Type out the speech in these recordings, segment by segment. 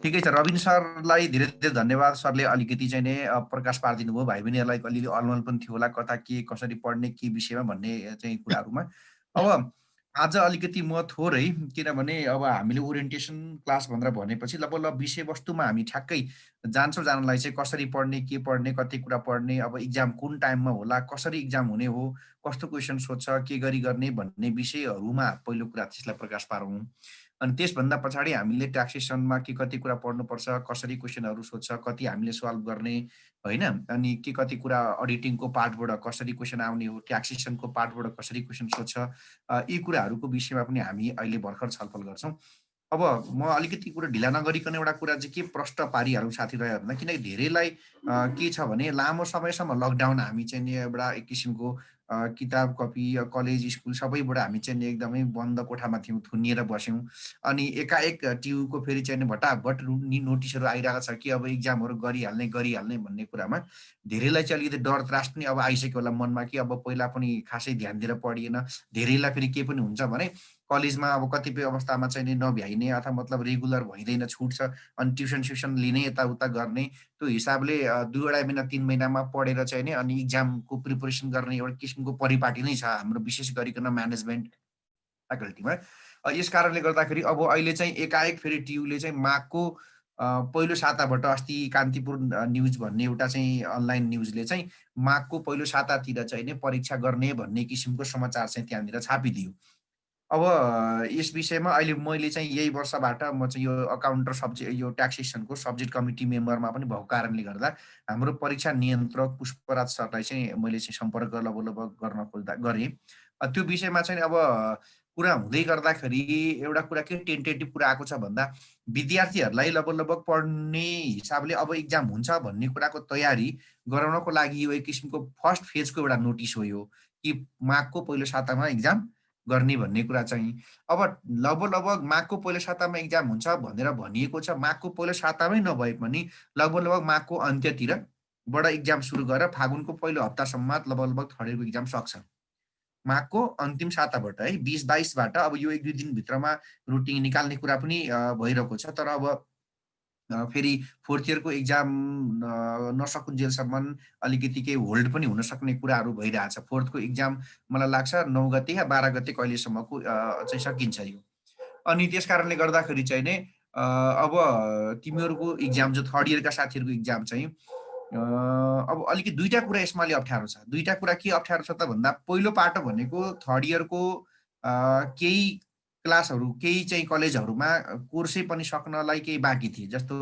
ठिकै छ। रविन सरलाई धेरै धेरै धन्यवाद। सरले अलिकति चाहिँ नि प्रकाश पारिदिनु भयो। भाइ बहिनीहरूलाई अलिअलि अलमल पनि थियो होला कता के कसरी पढ्ने के विषयमा भन्ने चाहिँ कुराहरूमा। अब आज अलिकति म थोरै किनभने अब हामीले ओरिएन्टेसन क्लास भनेर भनेपछि ल विषयवस्तुमा हामी ठ्याक्कै जान्छौँ जानलाई चाहिँ कसरी पढ्ने, के पढ्ने, कति कुरा पढ्ने, अब इक्जाम कुन टाइममा होला, कसरी इक्जाम हुने हो, कस्तो क्वेसन सोध्छ, के गरी गर्ने भन्ने विषयहरूमा पहिलो कुरा त्यसलाई प्रकाश पारौँ। अनि त्यसभन्दा पछाडि हामीले ट्याक्सेसनमा के कति कुरा पढ्नुपर्छ, कसरी क्वेसनहरू सोध्छ, कति हामीले सल्भ गर्ने, होइन? अनि के कति कुरा अडिटिङको पार्टबाट कसरी क्वेसन आउने हो, ट्याक्सेसनको पार्टबाट कसरी क्वेसन सोध्छ, यी कुराहरूको विषयमा पनि हामी अहिले भर्खर छलफल गर्छौँ। अब म अलिकति कुरा ढिला नगरिकन एउटा कुरा चाहिँ के प्रष्ट पारिहालौँ साथीभाइहरूलाई भन्दा किनकि धेरैलाई के छ भने लामो समयसम्म लकडाउन हामी चाहिँ नि एउटा एक किसिमको किताब, कपी, कलेज, स्कुल सबैबाट हामी चाहिँ नि एकदमै बन्द कोठामा थियौँ, थुनिएर बस्यौँ। अनि एकाएक टियुको फेरि चाहिँ नि भटाभट नोटिसहरू आइरहेको छ कि अब इक्जामहरू गरिहाल्ने, गरिहाल्ने भन्ने कुरामा धेरैलाई चाहिँ अलिकति डर त्रास पनि अब आइसक्यो होला मनमा कि अब पहिला पनि खासै ध्यान दिएर पढिएन। धेरैलाई फेरि के पनि हुन्छ भने कलेजमा अब कतिपय अवस्थामा चाहिँ नि नभ्याइने अथवा मतलब रेगुलर भइँदैन, छुट्छ अनि ट्युसन-स्युसन लिने यताउता गर्ने त्यो हिसाबले 2 अढाई महिना 3 महिनामा पढेर चाहिँ नि अनि इक्जामको प्रिपरेसन गर्ने एउटा किसिमको परिपाटी नै छ हाम्रो विशेष गरिकन म्यानेजमेन्ट फ्याकल्टीमा। यस कारणले गर्दाखेरि अब अहिले चाहिँ एकाएक फेरि टियुले चाहिँ माघको पहिलो साताबाट अस्ति कान्तिपुर न्युज भन्ने एउटा चाहिँ अनलाइन न्युजले चाहिँ माघको पहिलो सातातिर चाहिँ नि परीक्षा गर्ने भन्ने किसिमको समाचार चाहिँ त्यहाँनिर छापिदियो। अब यस विषयमा अहिले मैले चाहिँ यही वर्षबाट म चाहिँ यो अकाउन्ट र यो ट्याक्सेसनको सब्जेक्ट कमिटी मेम्बरमा पनि भएको कारणले गर्दा हाम्रो परीक्षा नियन्त्रक पुष्पराज सरलाई चाहिँ मैले चाहिँ सम्पर्क लगभग गर्न खोज्दा गरेँ। त्यो विषयमा चाहिँ अब कुरा हुँदै गर्दाखेरि एउटा कुरा के टेन्टेटिभ कुरा आएको छ भन्दा विद्यार्थीहरूलाई लगभग पढ्ने हिसाबले अब इक्जाम हुन्छ भन्ने कुराको तयारी गराउनको लागि यो एक किसिमको फर्स्ट फेजको एउटा नोटिस हो यो, कि माघको पहिलो सातामा इक्जाम गर्ने भन्ने कुरा चाहिँ। अब लगभग माघको पहिलो सातामा इक्जाम हुन्छ भनेर भनिएको छ। माघको पहिलो सातामै नभए पनि लगभग माघको अन्त्यतिरबाट इक्जाम सुरु गरेर फागुनको पहिलो हप्तासम्ममा लगभग थर्ड इयरको इक्जाम सक्छ। माघको अन्तिम साताबाट है 20-22 बाट अब यो 1-2 दिनभित्रमा रुटिन निकाल्ने कुरा पनि भइरहेको छ। तर अब फेरि फोर्थ इयरको इक्जाम नसकुन्जेलसम्म अलिकति केही होल्ड पनि हुन सक्ने कुराहरू भइरहेछ। फोर्थको इक्जाम मलाई लाग्छ 9 गते या 12 गते कहिलेसम्मको चाहिँ सकिन्छ यो। अनि त्यस कारणले गर्दाखेरि चाहिँ नि अब तिमीहरूको इक्जाम जो थर्ड इयरका साथीहरूको इक्जाम चाहिँ अब अलिकति 2टा कुरा यसमा अलि अप्ठ्यारो छ। 2टा कुरा के अप्ठ्यारो छ त भन्दा पहिलो पाटो भनेको थर्ड इयरको केही क्लासहरू, केही चाहिँ कलेजहरूमा कोर्सै पनि सक्नलाई केही बाँकी थिए। जस्तो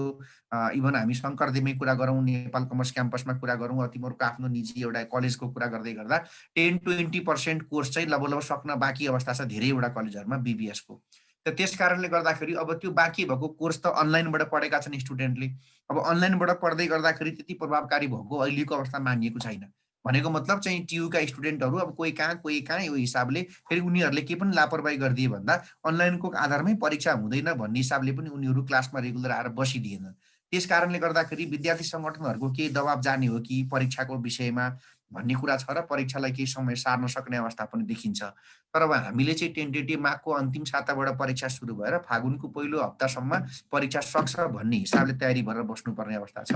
इभन हामी शङ्करदेवमै कुरा गरौँ, नेपाल कमर्स क्याम्पसमा कुरा गरौँ, तिमीहरूको आफ्नो निजी एउटा कलेजको कुरा गर्दै गर्दा 10-20% कोर्स चाहिँ लगभग सक्न बाँकी अवस्था छ धेरैवटा कलेजहरूमा बीबीएसको। त त्यस कारणले गर्दाखेरि अब त्यो बाँकी भएको कोर्स त अनलाइनबाट पढेका छन् स्टुडेन्टले। अब अनलाइनबाट पढ्दै गर्दाखेरि त्यति प्रभावकारी भएको अहिलेको अवस्था मानिएको छैन। भनेको मतलब चाहिँ टियुका स्टुडेन्टहरू अब कोही कहाँ यो हिसाबले फेरि उनीहरूले के पनि लापरवाही गरिदिए भन्दा अनलाइनको आधारमै परीक्षा हुँदैन भन्ने हिसाबले पनि उनीहरू क्लासमा रेगुलर आएर बसिदिएन। त्यस कारणले गर्दाखेरि विद्यार्थी सङ्गठनहरूको केही दबाब जाने हो कि परीक्षाको विषयमा भन्ने कुरा छ र परीक्षालाई केही समय सार्न सक्ने अवस्था पनि देखिन्छ। तर अब हामीले चाहिँ टेन्टेटिभ माघको अन्तिम साताबाट परीक्षा सुरु भएर फागुनको पहिलो हप्तासम्म परीक्षा सक्छ भन्ने हिसाबले तयारी भएर बस्नुपर्ने अवस्था छ।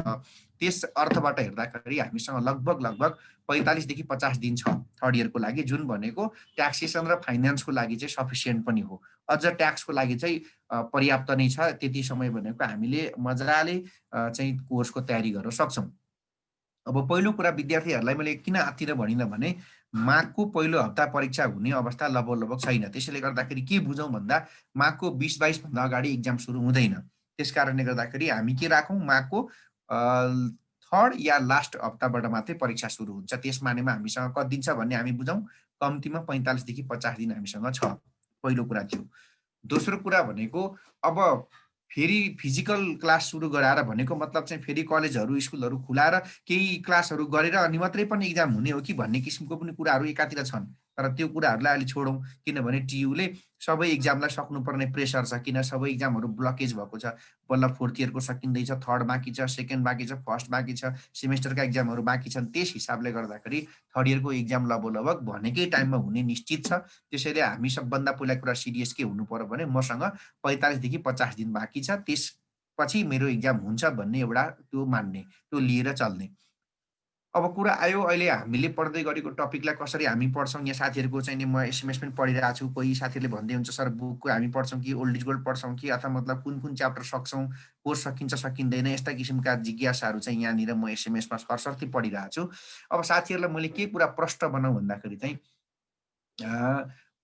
त्यस अर्थबाट हेर्दाखेरि हामीसँग लगभग 45 देखि 50 दिन छ थर्ड इयरको लागि, जुन भनेको ट्याक्सेसन र फाइनान्सको लागि चाहिँ सफिसिएन्ट पनि हो। अझ ट्याक्सको लागि चाहिँ पर्याप्त नै छ। त्यति समय भनेको हामीले मजाले चाहिँ कोर्सको तयारी गर्न सक्छौँ। अब पहिलो कुरा विद्यार्थीहरूलाई मैले किन आत्तिएर भनिनँ भने माघको पहिलो हप्ता परीक्षा हुने अवस्था लगभग छैन। त्यसैले गर्दाखेरि के बुझौँ भन्दा माघको 20-22 भन्दा अगाडि इक्जाम सुरु हुँदैन। त्यस कारणले गर्दाखेरि हामी के राखौँ माघको थर्ड या लास्ट हप्ताबाट मात्रै परीक्षा सुरु हुन्छ। त्यस मानेमा हामीसँग कति दिन छ भन्ने हामी बुझौँ। कम्तीमा 45 देखि 50 दिन हामीसँग छ। पहिलो कुरा त्यो। दोस्रो कुरा भनेको अब फेरि फिजिकल क्लास सुरु गराएर भनेको मतलब चाहिँ फेरि कलेजहरू, स्कुलहरू खुलाएर केही क्लासहरू गरेर अनि मात्रै पनि इक्जाम हुने हो कि भन्ने किसिमको पनि कुराहरू एकातिर छन्। तर त्यो कुराहरूलाई अहिले छोडौँ, किनभने टियुले सबै इक्जामलाई सक्नुपर्ने प्रेसर छ। किन सबै इक्जामहरू ब्लकेज भएको छ। बल्ल फोर्थ इयरको सकिँदैछ, थर्ड बाँकी छ, सेकेन्ड बाँकी छ, फर्स्ट बाँकी छ, सेमेस्टरका इक्जामहरू बाँकी छन्। त्यस हिसाबले गर्दाखेरि थर्ड इयरको इक्जाम लगभग भनेकै टाइममा हुने निश्चित छ। त्यसैले हामी सबभन्दा पहिला कुरा सिरियस के हुनुपर्यो भने मसँग 45 देखि 50 दिन बाँकी छ। पछि मेरो इक्जाम हुन्छ भन्ने एउटा त्यो मान्ने, त्यो लिएर चल्ने। अब कुरा आयो अहिले हामीले पढ्दै गरेको टपिकलाई कसरी हामी पढ्छौँ, यहाँ साथीहरूको चाहिँ नि म एसएमएस पनि पढिरहेको छु। कोही साथीहरूले भन्दै हुन्छ, "सर बुकको हामी पढ्छौँ कि ओल्ड इज गोल्ड पढ्छौँ कि अथवा मतलब कुन च्याप्टर सक्छौँ, कोर्स सकिन्छ, सकिँदैन?" यस्ता किसिमका जिज्ञासाहरू चाहिँ यहाँनिर म एसएमएसमा सरसर्ती पढिरहेको छु। अब साथीहरूलाई मैले के कुरा प्रष्ट बनाऊँ भन्दाखेरि चाहिँ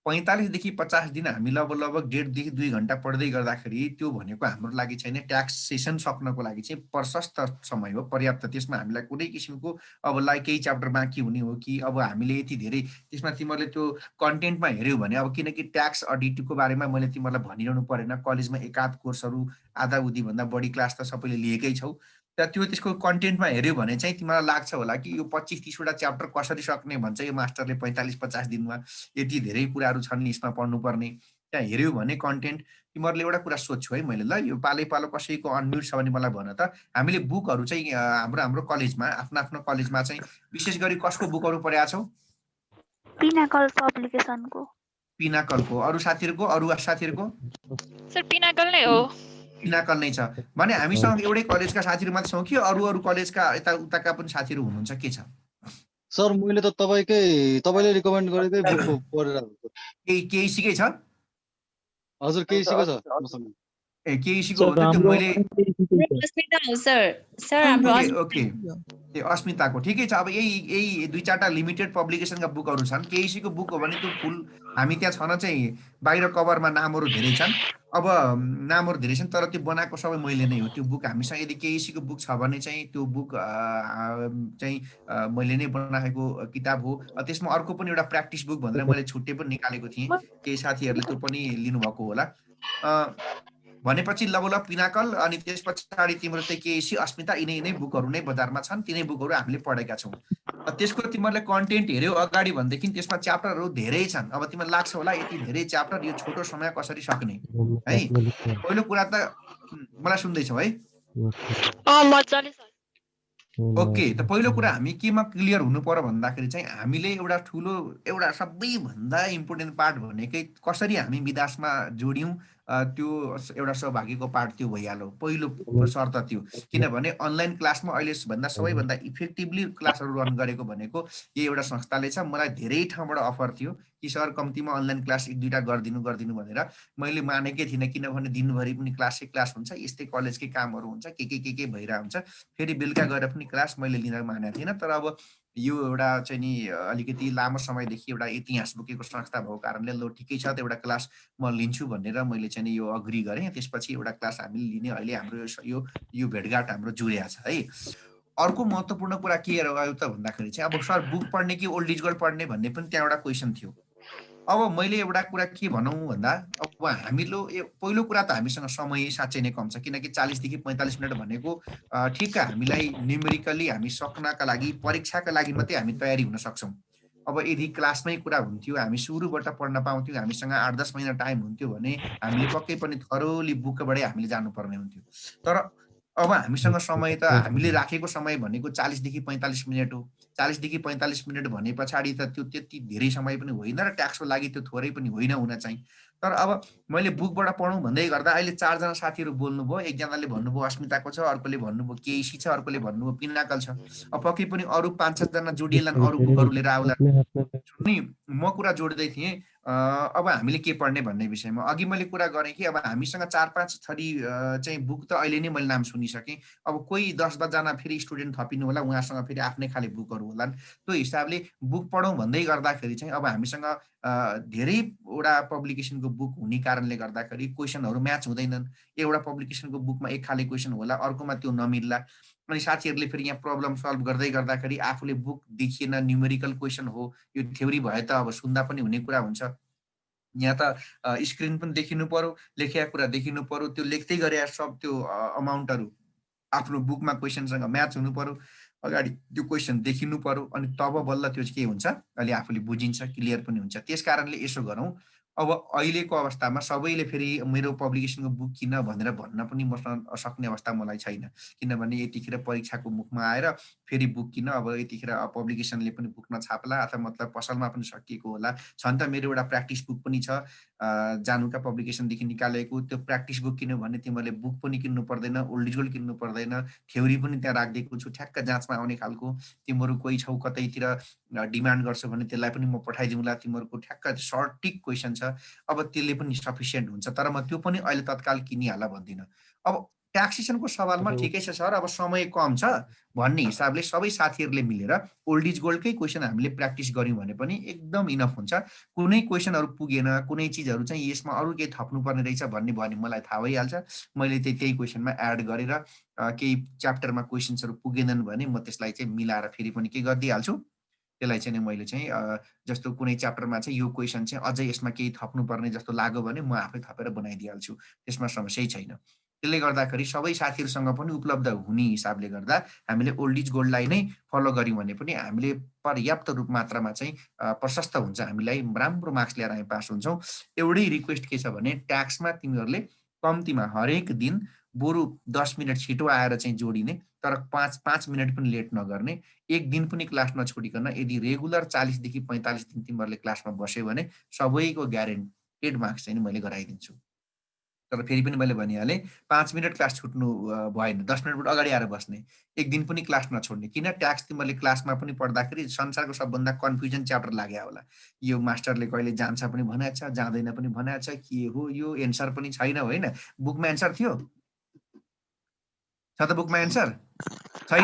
45 देखि 50 दिन हामी लगभग 1.5 देखि 2 घन्टा पढ्दै गर्दाखेरि त्यो भनेको हाम्रो लागि छैन, ट्याक्स सेसन सक्नको लागि चाहिँ प्रशस्त समय हो, पर्याप्त। त्यसमा हामीलाई कुनै किसिमको अब केही च्याप्टर बाँकी हुने हो कि अब हामीले यति धेरै त्यसमा तिमीहरूले त्यो कन्टेन्टमा हेऱ्यौ भने अब किनकि ट्याक्स अडिटको बारेमा मैले तिमीहरूलाई भनिरहनु परेन। कलेजमा एकाध कोर्सहरू आधा-उधीभन्दा बढी क्लास त सबैले लिएकै छौ। र त्यो त्यसको कन्टेन्टमा हेऱ्यो भने चाहिँ तिमीलाई लाग्छ होला कि यो 25-30 वटा च्याप्टर कसरी सक्ने भन्छ यो मास्टरले 45-50 दिनमा। यति धेरै कुराहरू छन् यसमा पढ्नुपर्ने। त्यहाँ हेऱ्यौ भने कन्टेन्ट तिमीहरूले एउटा कुरा सोध्छु है मैले ल, यो पालै-पालो कसैको अनम्युट छ भने मलाई भन त। हामीले बुकहरू चाहिँ हाम्रो हाम्रो कलेजमा आफ्नो-आफ्नो कलेजमा चाहिँ विशेष गरी कसको बुकहरू पढेका छौ? पिनाकल पब्लिकेसनको। पिनाकलको। अरू साथीहरूको, अरू साथीहरूको? सर पिनाकल नै हो। पिनाकल नै छ। भने हामीसँग एउटै कलेजका साथीहरू मात्र छौँ कि अरू-अरू कलेजका यता-उताका पनि साथीहरू हुनुहुन्छ, के छ? सर मैले त तपाईँले रिकमेन्ड गरेकै बुक पढेर केइसीकै छ? हजुर केइसीको छ मसँग। ए केइसीको हो त त्यो मैले अस्मिता हो सर। सर हाम्रो ओके। ए अस्मिताको ठिकै छ। अब यही 2-4 टा लिमिटेड पब्लिकेसनका बुकहरू छन्। केइसीको बुक हो भने त्यो फुल हामी त्यहाँ छन चाहिँ बाहिर कभरमा नामहरू धेरै छन्। अब नामहरू धेरै छन् तर त्यो बनाएको सबै मैले नै हो। त्यो बुक हामीसँग यदि केइसीको बुक छ भने चाहिँ त्यो बुक चाहिँ मैले नै बनाएको किताब हो। त्यसमा अर्को पनि एउटा प्र्याक्टिस बुक भनेर मैले छुट्टै पनि निकालेको थिएँ। केही साथीहरूले त्यो पनि लिनुभएको होला। भनेपछि लगभग पिनाकल अनि त्यस पछाडि तिम्रो चाहिँ केइसी, अस्मिता यिनै बुकहरू नै बजारमा छन्। तिनै बुकहरू हामीले पढेका छौँ। त्यसको तिमीहरूले कन्टेन्ट हेऱ्यौ अगाडि भनेदेखि त्यसमा च्याप्टरहरू धेरै छन्। अब तिमीलाई लाग्छ होला यति धेरै च्याप्टर यो छोटो समय कसरी सक्ने है? पहिलो कुरा त मलाई सुन्दैछौ है? मजाले सर। ओके, त पहिलो कुरा हामी केमा क्लियर हुनुपर्यो भन्दाखेरि चाहिँ हामीले एउटा सबैभन्दा इम्पोर्टेन्ट पार्ट भनेकै कसरी हामी विकासमा जोड्यौँ त्यो एउटा सौभाग्यको पार्ट त्यो भइहाल्यो। पहिलो शर्त त्यो। किनभने अनलाइन क्लासमा अहिलेभन्दा सबैभन्दा इफेक्टिभली क्लासहरू रन गरेको भनेको यही एउटा संस्थाले छ। मलाई धेरै ठाउँबाट अफर थियो कि सर कम्तीमा अनलाइन क्लास 1-2 टा गरिदिनु भनेर। मैले मानेकै थिइनँ किनभने दिनभरि पनि क्लासै क्लास हुन्छ, यस्तै कलेजकै कामहरू हुन्छ, के भइरहेको हुन्छ। फेरि बेलुका गएर पनि क्लास मैले लिन मानेको थिइनँ। तर अब यो एउटा चाहिँ नि अलिकति लामो समयदेखि एउटा इतिहास बोकेको संस्था भएको कारणले ल ठिकै छ त एउटा क्लास म लिन्छु भनेर मैले चाहिँ नि यो अग्री गरेँ। त्यसपछि एउटा क्लास हामीले लिने अहिले हाम्रो यो भेटघाट हाम्रो जुरेको छ है। अर्को महत्त्वपूर्ण कुरा के रह्यो त भन्दाखेरि चाहिँ अब सर बुक पढ्ने कि ओल्ड इज गोल्ड पढ्ने भन्ने पनि त्यहाँ एउटा क्वेसन थियो। अब मैले एउटा कुरा के भनौँ भन्दा अब पहिलो कुरा त हामीसँग समय साँच्चै नै कम छ किनकि 40 देखि 45 मिनट भनेको ठिक्क हामीलाई न्युमेरिकली हामी सक्नका लागि परीक्षाका लागि मात्रै हामी तयारी हुन सक्छौँ। अब यदि क्लासमै कुरा हुन्थ्यो, हामी सुरुबाट पढ्न पाउँथ्यौँ, हामीसँग 8-10 महिना टाइम हुन्थ्यो भने हामीले पक्कै पनि थरोली बुकबाटै हामीले जानुपर्ने हुन्थ्यो। तर अब हामीसँग समय त हामीले राखेको समय भनेको 40 देखि 45 मिनट हो। 40 देखि 45 मिनट भने पछाडि त त्यो त्यति धेरै समय पनि होइन र ट्याक्सको लागि त्यो थोरै पनि होइन हुन चाहिँ। तर अब मैले बुकबाट पढौँ भन्दै गर्दा अहिले 4 जना साथीहरू बोल्नुभयो। एकजनाले भन्नुभयो अस्मिताको छ, अर्कोले भन्नुभयो केइसी छ, अर्कोले भन्नुभयो पिनाकल छ। अब पक्कै पनि अरू 5-7 जना जोडिएलान् अरू बुकहरू लिएर आउला। नि म कुरा जोड्दै थिएँ अब हामीले के पढ्ने भन्ने विषयमा। अघि मैले कुरा गरेँ कि अब हामीसँग 4-5 थरी चाहिँ बुक त अहिले नै मैले नाम सुनिसकेँ। अब कोही 10-12 जना फेरि स्टुडेन्ट थपिनु होला, उहाँसँग फेरि आफ्नै खाले बुकहरू होलान्। त्यो हिसाबले बुक पढौँ भन्दै गर्दाखेरि चाहिँ अब हामीसँग धेरैवटा पब्लिकेसनको बुक हुने कारणले गर्दाखेरि क्वेसनहरू म्याच हुँदैनन्। एउटा पब्लिकेसनको बुकमा एक खाले क्वेसन होला, अर्कोमा त्यो नमिल्ला। अनि साथीहरूले फेरि यहाँ प्रब्लम सल्भ गर्दै गर्दाखेरि आफूले बुक देखिएन, न्युमेरिकल क्वेसन हो, यो थ्योरी भए त अब सुन्दा पनि हुने कुरा हुन्छ। यहाँ त स्क्रिन पनि देखिनु पर्यो, लेखेका कुरा देखिनु पर्यो, त्यो लेख्दै गरे सब त्यो अमाउन्टहरू आफ्नो बुकमा क्वेसनसँग म्याच हुनु पर्यो। अगाडि त्यो क्वेसन देखिनु पर्यो अनि तब बल्ल त्यो चाहिँ के हुन्छ अहिले आफूले बुझिन्छ, क्लियर पनि हुन्छ। त्यस कारणले यसो गरौँ, अब अहिलेको अवस्थामा सबैले फेरि मेरो पब्लिकेसनको बुक किन भनेर भन्न पनि सक्ने अवस्था मलाई छैन। किनभने यतिखेर परीक्षाको मुखमा आएर फेरि बुक किन अब यतिखेर पब्लिकेसनले पनि बुक नछाप्ला अथवा मतलब पसलमा पनि सकिएको होला। छन त मेरो एउटा प्र्याक्टिस बुक पनि छ। जानुका पब्लिकेसनदेखि निकालेको त्यो प्र्याक्टिस बुक किन्यो भने तिमीहरूले बुक पनि किन्नु पर्दैन, ओल्ड इज गोल्ड किन्नु पर्दैन, थ्योरी पनि त्यहाँ राखिदिएको छु ठ्याक्क जाँचमा आउने खालको। तिमीहरू कोही छौ कतैतिर डिमान्ड गर्छौ भने त्यसलाई पनि म पठाइदिउँला, तिमीहरूको ठ्याक्क सर्टिक क्वेसन छ। अब त्यसले पनि सफिसियन्ट हुन्छ, तर म त्यो पनि अहिले तत्काल किनिहाल भन्दिनँ। अब ट्याक्सेसनको सवालमा ठिकै छ सर, अब समय कम छ भन्ने हिसाबले सबै साथीहरूले मिलेर ओल्ड इज गोल्डकै क्वेसन हामीले प्र्याक्टिस गऱ्यौँ भने पनि एकदम इनफ हुन्छ। कुनै क्वेसनहरू पुगेन, कुनै चिजहरू चाहिँ यसमा अरू केही थप्नुपर्ने रहेछ भन्ने भयो भने मलाई थाहा भइहाल्छ। मैले त्यही क्वेसनमा एड गरेर केही च्याप्टरमा क्वेसन्सहरू पुगेनन् भने म त्यसलाई चाहिँ मिलाएर फेरि पनि के गरिदिइहाल्छु, त्यसलाई चाहिँ मैले चाहिँ जस्तो कुनै च्याप्टरमा चाहिँ यो क्वेसन चाहिँ अझै यसमा केही थप्नुपर्ने जस्तो लाग्यो भने म आफै थपेर बनाइदिइहाल्छु, त्यसमा समस्यै छैन। त्यसले गर्दाखेरि सबै साथीहरूसँग पनि उपलब्ध हुने हिसाबले गर्दा हामीले ओल्ड इज गोल्डलाई नै फलो गऱ्यौँ भने पनि हामीले पर्याप्त रूप मात्रामा चाहिँ प्रशस्त हुन्छ, हामीलाई राम्रो मार्क्स ल्याएर हामी पास हुन्छौँ। एउटै रिक्वेस्ट के छ भने ट्याक्समा तिमीहरूले कम्तीमा हरेक दिन बरु 10 मिनट छिटो आएर चाहिँ जोडिने, तर 5 मिनट पनि लेट नगर्ने, एक दिन पनि क्लास नछोडिकन यदि रेगुलर 40 देखि 45 दिन तिमीहरूले क्लासमा बस्यो भने सबैको ग्यारेन्टेड मार्क्स चाहिँ मैले गराइदिन्छु। तर फेरि पनि मैले भनिहालेँ 5 मिनट क्लास छुट्नु भएन, 10 मिनटबाट अगाडि आएर बस्ने, एक दिन पनि क्लास नछोड्ने। किन ट्याक्स तिमीहरूले क्लासमा पनि पढ्दाखेरि संसारको सबभन्दा कन्फ्युजन च्याप्टर लाग्यो होला। यो मास्टरले कहिले जान्छ पनि भनेको छ, जाँदैन पनि भनेको छ, के हो यो, एन्सर पनि छैन, होइन? बुकमा एन्सर थियो छ त? बुकमा एन्सर छैन,